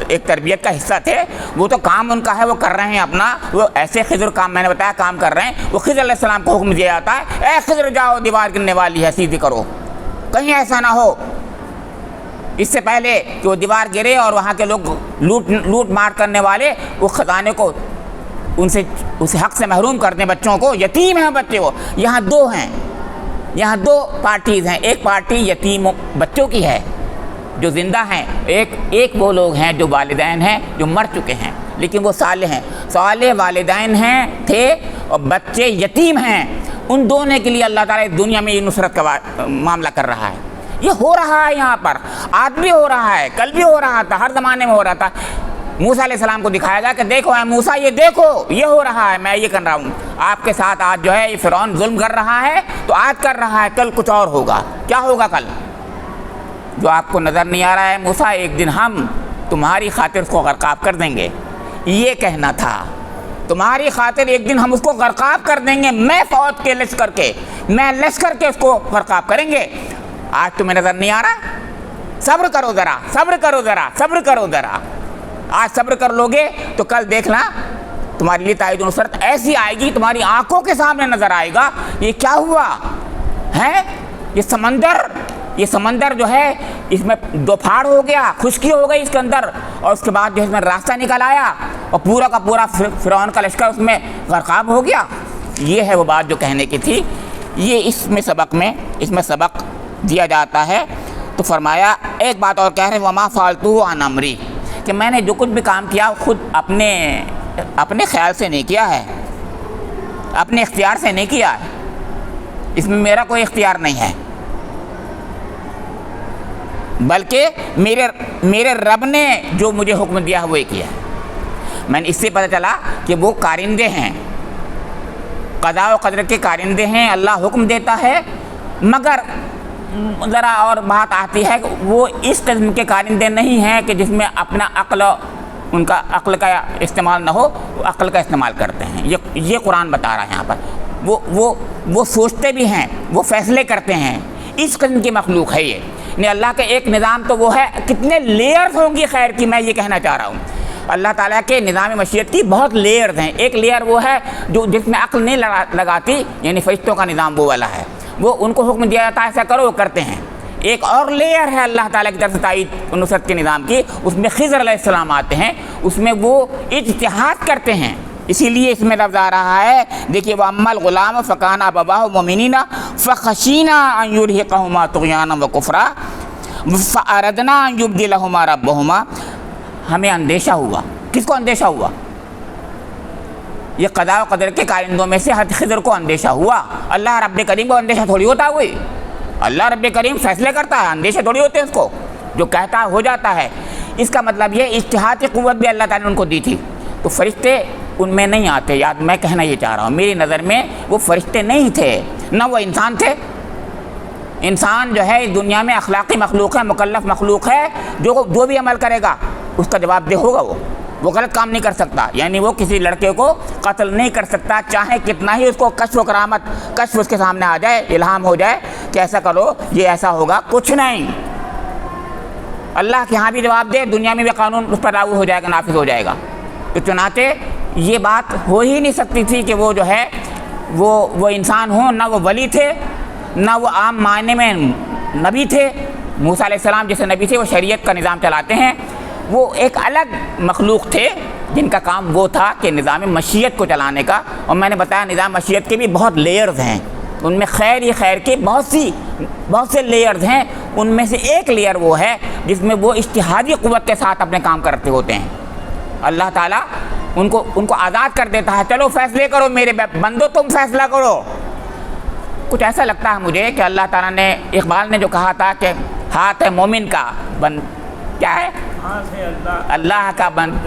ایک تربیت کا حصہ تھے، وہ تو کام ان کا ہے، وہ کر رہے ہیں اپنا، وہ ایسے خضر کام میں نے بتایا کام کر رہے ہیں، وہ خضر علیہ السلام کو حکم دیا جاتا ہے اے خضر جاؤ دیوار گرنے والی ہے، سیدھی کرو، کہیں ایسا نہ ہو اس سے پہلے کہ وہ دیوار گرے اور وہاں کے لوگ لوٹ مار کرنے والے وہ خزانے کو اسے حق سے محروم کر دیں، بچوں کو، یتیم ہیں بچے وہ۔ یہاں دو پارٹیز ہیں، ایک پارٹی یتیم بچوں کی ہے جو زندہ ہیں، ایک وہ لوگ ہیں جو والدین ہیں جو مر چکے ہیں لیکن وہ صالح ہیں، صالح والدین تھے اور بچے یتیم ہیں، ان دونوں کے لیے اللہ تعالیٰ دنیا میں یہ نصرت کا معاملہ کر رہا ہے۔ یہ ہو رہا ہے یہاں پر، آج بھی ہو رہا ہے، کل بھی ہو رہا تھا، ہر زمانے میں ہو رہا تھا۔ موسیٰ علیہ السلام کو دکھایا گیا کہ دیکھو اے موسیٰ، یہ دیکھو یہ ہو رہا ہے، میں یہ کر رہا ہوں آپ کے ساتھ، آج جو ہے یہ فرعون ظلم کر رہا ہے تو آج کر رہا ہے، کل کچھ اور ہوگا۔ کیا ہوگا کل؟ جو آپ کو نظر نہیں آ رہا ہے موسیٰ، ایک دن ہم تمہاری خاطر اس کو غرقاب کر دیں گے، یہ کہنا تھا، تمہاری خاطر ایک دن ہم اس کو غرقاب کر دیں گے، میں فوج کے لشکر کے اس کو غرقاب کریں گے۔ آج تمہیں نظر نہیں آ رہا؟ صبر کرو ذرا، آج صبر کر لوگے تو کل دیکھنا تمہارے لیے تائید و نصرت ایسی آئے گی، تمہاری آنکھوں کے سامنے نظر آئے گا۔ یہ کیا ہوا ہے؟ یہ سمندر جو ہے اس میں دو پھاڑ ہو گیا، خشکی ہو گئی اس کے اندر، اور اس کے بعد جو ہے اس میں راستہ نکل آیا اور پورا کا پورا فرعون کا لشکر اس میں غرقاب ہو گیا۔ یہ ہے وہ بات جو کہنے کی تھی یہ اس میں سبق دیا جاتا ہے۔ تو فرمایا ایک بات اور کہہ رہے ہیں وما فعلتہ عن امری، کہ میں نے جو کچھ بھی کام کیا خود اپنے خیال سے نہیں کیا ہے، اپنے اختیار سے نہیں کیا ہے، اس میں میرا کوئی اختیار نہیں ہے، بلکہ میرے رب نے جو مجھے حکم دیا ہے وہی کیا ہے۔ میں نے اس سے پتہ چلا کہ وہ کارندے ہیں، قضاء و قدر کے کارندے ہیں، اللہ حکم دیتا ہے، مگر ذرا اور بات آتی ہے کہ وہ اس قسم کے کارندے نہیں ہیں کہ جس میں اپنا ان کا عقل کا استعمال نہ ہو، وہ عقل کا استعمال کرتے ہیں۔ یہ قرآن بتا رہا ہے یہاں پر، وہ سوچتے بھی ہیں، وہ فیصلے کرتے ہیں، اس قسم کی مخلوق ہے یہ۔ یعنی اللہ کا ایک نظام تو وہ ہے، کتنے لیئرز ہوں گی خیر کی، میں یہ کہنا چاہ رہا ہوں۔ اللہ تعالیٰ کے نظام مشیت کی بہت لیئرز ہیں۔ ایک لیئر وہ ہے جس میں عقل نہیں لگاتی، یعنی فرشتوں کا نظام وہ والا ہے، وہ ان کو حکم دیا جاتا ہے ایسا کرو، وہ کرتے ہیں۔ ایک اور لیئر ہے اللہ تعالیٰ کی طرف سے تائید نصرت کے نظام کی، اس میں خضر علیہ السلام آتے ہیں، اس میں وہ اجتہاد کرتے ہیں۔ اسی لیے اس میں لفظ آ رہا ہے، دیکھیے وَأَمَّا الْغُلَامُ فَكَانَ أَبَوَاهُ مُؤْمِنِينَ فَخَشِينَا أَن يُرْهِقَهُمَا طُغْيَانًا وَكُفْرًا فَأَرَدْنَا أَن يُبْدِلَهُمَا رَبُّهُمَا۔ ہمیں اندیشہ ہوا، کس کو اندیشہ ہوا؟ یہ قضاء و قدر کے کارندوں میں سے خضر کو اندیشہ ہوا۔ اللہ رب کریم کو اندیشہ تھوڑی ہوتا ہے، کوئی اللہ رب کریم فیصلے کرتا ہے، اندیشہ تھوڑی ہوتے ہیں، اس کو جو کہتا ہے ہو جاتا ہے۔ اس کا مطلب یہ اجتہاد کی قوت بھی اللہ تعالیٰ نے ان کو دی تھی، تو فرشتے ان میں نہیں آتے۔ یاد میں کہنا یہ چاہ رہا ہوں، میری نظر میں وہ فرشتے نہیں تھے، نہ وہ انسان تھے۔ انسان جو ہے اس دنیا میں اخلاقی مخلوق ہے، مکلف مخلوق ہے، جو بھی عمل کرے گا اس کا جواب دہ ہوگا۔ وہ غلط کام نہیں کر سکتا، یعنی وہ کسی لڑکے کو قتل نہیں کر سکتا، چاہے کتنا ہی اس کو کشف و کرامت اس کے سامنے آ جائے، الہام ہو جائے کہ ایسا کرو یہ ایسا ہوگا، کچھ نہیں۔ اللہ کے ہاں بھی جواب دے، دنیا میں بھی قانون اس پر لاگو ہو جائے گا، نافذ ہو جائے گا۔ تو چنانچہ یہ بات ہو ہی نہیں سکتی تھی کہ وہ جو ہے وہ انسان ہوں، نہ وہ ولی تھے، نہ وہ عام معنی میں نبی تھے۔ موسیٰ علیہ السلام جیسے نبی تھے، وہ شریعت کا نظام چلاتے ہیں، وہ ایک الگ مخلوق تھے جن کا کام وہ تھا کہ نظام مشیت کو چلانے کا۔ اور میں نے بتایا نظام مشیت کے بھی بہت لیئرز ہیں، ان میں خیر کے بہت سے لیئرز ہیں، ان میں سے ایک لیئر وہ ہے جس میں وہ اجتہادی قوت کے ساتھ اپنے کام کرتے ہوتے ہیں۔ اللہ تعالیٰ ان کو آزاد کر دیتا ہے، چلو فیصلے کرو میرے بندو، تم فیصلہ کرو۔ کچھ ایسا لگتا ہے مجھے کہ اللہ تعالیٰ نے، اقبال نے جو کہا تھا کہ ہاتھ ہے مومن کا بند، کیا ہے؟ اللہ کا بند،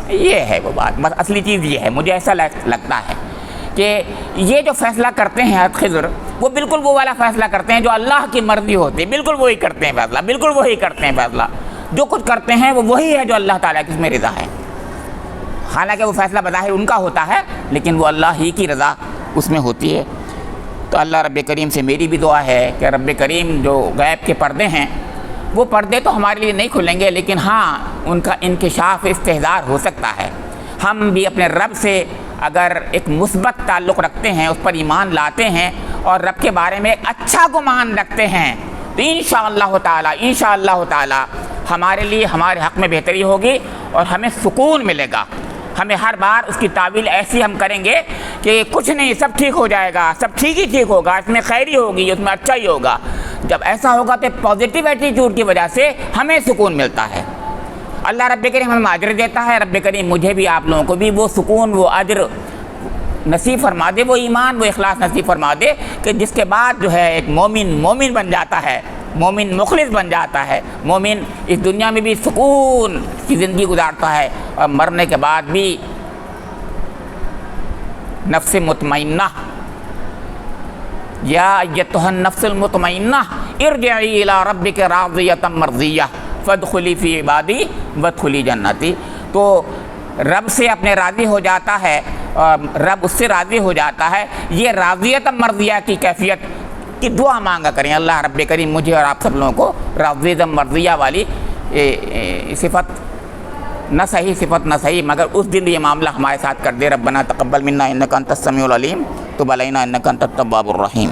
یہ ہے وہ بات، بس اصلی چیز یہ ہے۔ مجھے ایسا لگتا ہے کہ یہ جو فیصلہ کرتے ہیں خضر، وہ بالکل وہ والا فیصلہ کرتے ہیں جو اللہ کی مرضی ہوتی ہے، بالکل وہی کرتے ہیں فیصلہ، بالکل وہی کرتے ہیں فیصلہ، جو کچھ کرتے ہیں وہ وہی ہے جو اللہ تعالیٰ کی اس میں رضا ہے۔ حالانکہ وہ فیصلہ بظاہر ان کا ہوتا ہے، لیکن وہ اللہ ہی کی رضا اس میں ہوتی ہے۔ تو اللہ رب کریم سے میری بھی دعا ہے کہ رب کریم جو غیب کے پردے ہیں، وہ پردے تو ہمارے لیے نہیں کھلیں گے، لیکن ہاں ان کا انکشاف استحضار ہو سکتا ہے۔ ہم بھی اپنے رب سے اگر ایک مثبت تعلق رکھتے ہیں، اس پر ایمان لاتے ہیں اور رب کے بارے میں ایک اچھا گمان رکھتے ہیں، تو انشاءاللہ تعالی ہمارے لیے ہمارے حق میں بہتری ہوگی اور ہمیں سکون ملے گا۔ ہمیں ہر بار اس کی تعویل ایسی ہم کریں گے کہ کچھ نہیں، سب ٹھیک ہو جائے گا، سب ٹھیک ہی ٹھیک ہوگا، اس میں خیر ہی ہوگی، اس میں اچھا ہی ہوگا۔ جب ایسا ہوگا تو پازیٹیو ایٹیٹیوڈ کی وجہ سے ہمیں سکون ملتا ہے۔ اللہ رب کریم ہمیں اجر دیتا ہے۔ رب کریم مجھے بھی، آپ لوگوں کو بھی وہ سکون، وہ اجر نصیب فرما دے، وہ ایمان، وہ اخلاص نصیب فرما دے کہ جس کے بعد جو ہے ایک مومن بن جاتا ہے، مومن مخلص بن جاتا ہے، مومن اس دنیا میں بھی سکون کی زندگی گزارتا ہے اور مرنے کے بعد بھی نفس مطمئنہ، یا ایتھا النفس المطمئنہ ارجعی الی ربک راضیۃ مرضیہ فادخلی فی عبادی وادخلی جنتی۔ تو رب سے اپنے راضی ہو جاتا ہے، رب اس سے راضی ہو جاتا ہے، یہ راضیۃ مرضیہ کی کیفیت کی دعا مانگا کریں۔ اللہ رب کریم مجھے اور آپ سب لوگوں کو راضیۃ مرضیہ والی صفت نہ صحیح مگر اس دن یہ معاملہ ہمارے ساتھ کر دے۔ ربنا تقبل منا انک انت السمیع العلیم، تب علینا انک انت التواب الرحیم۔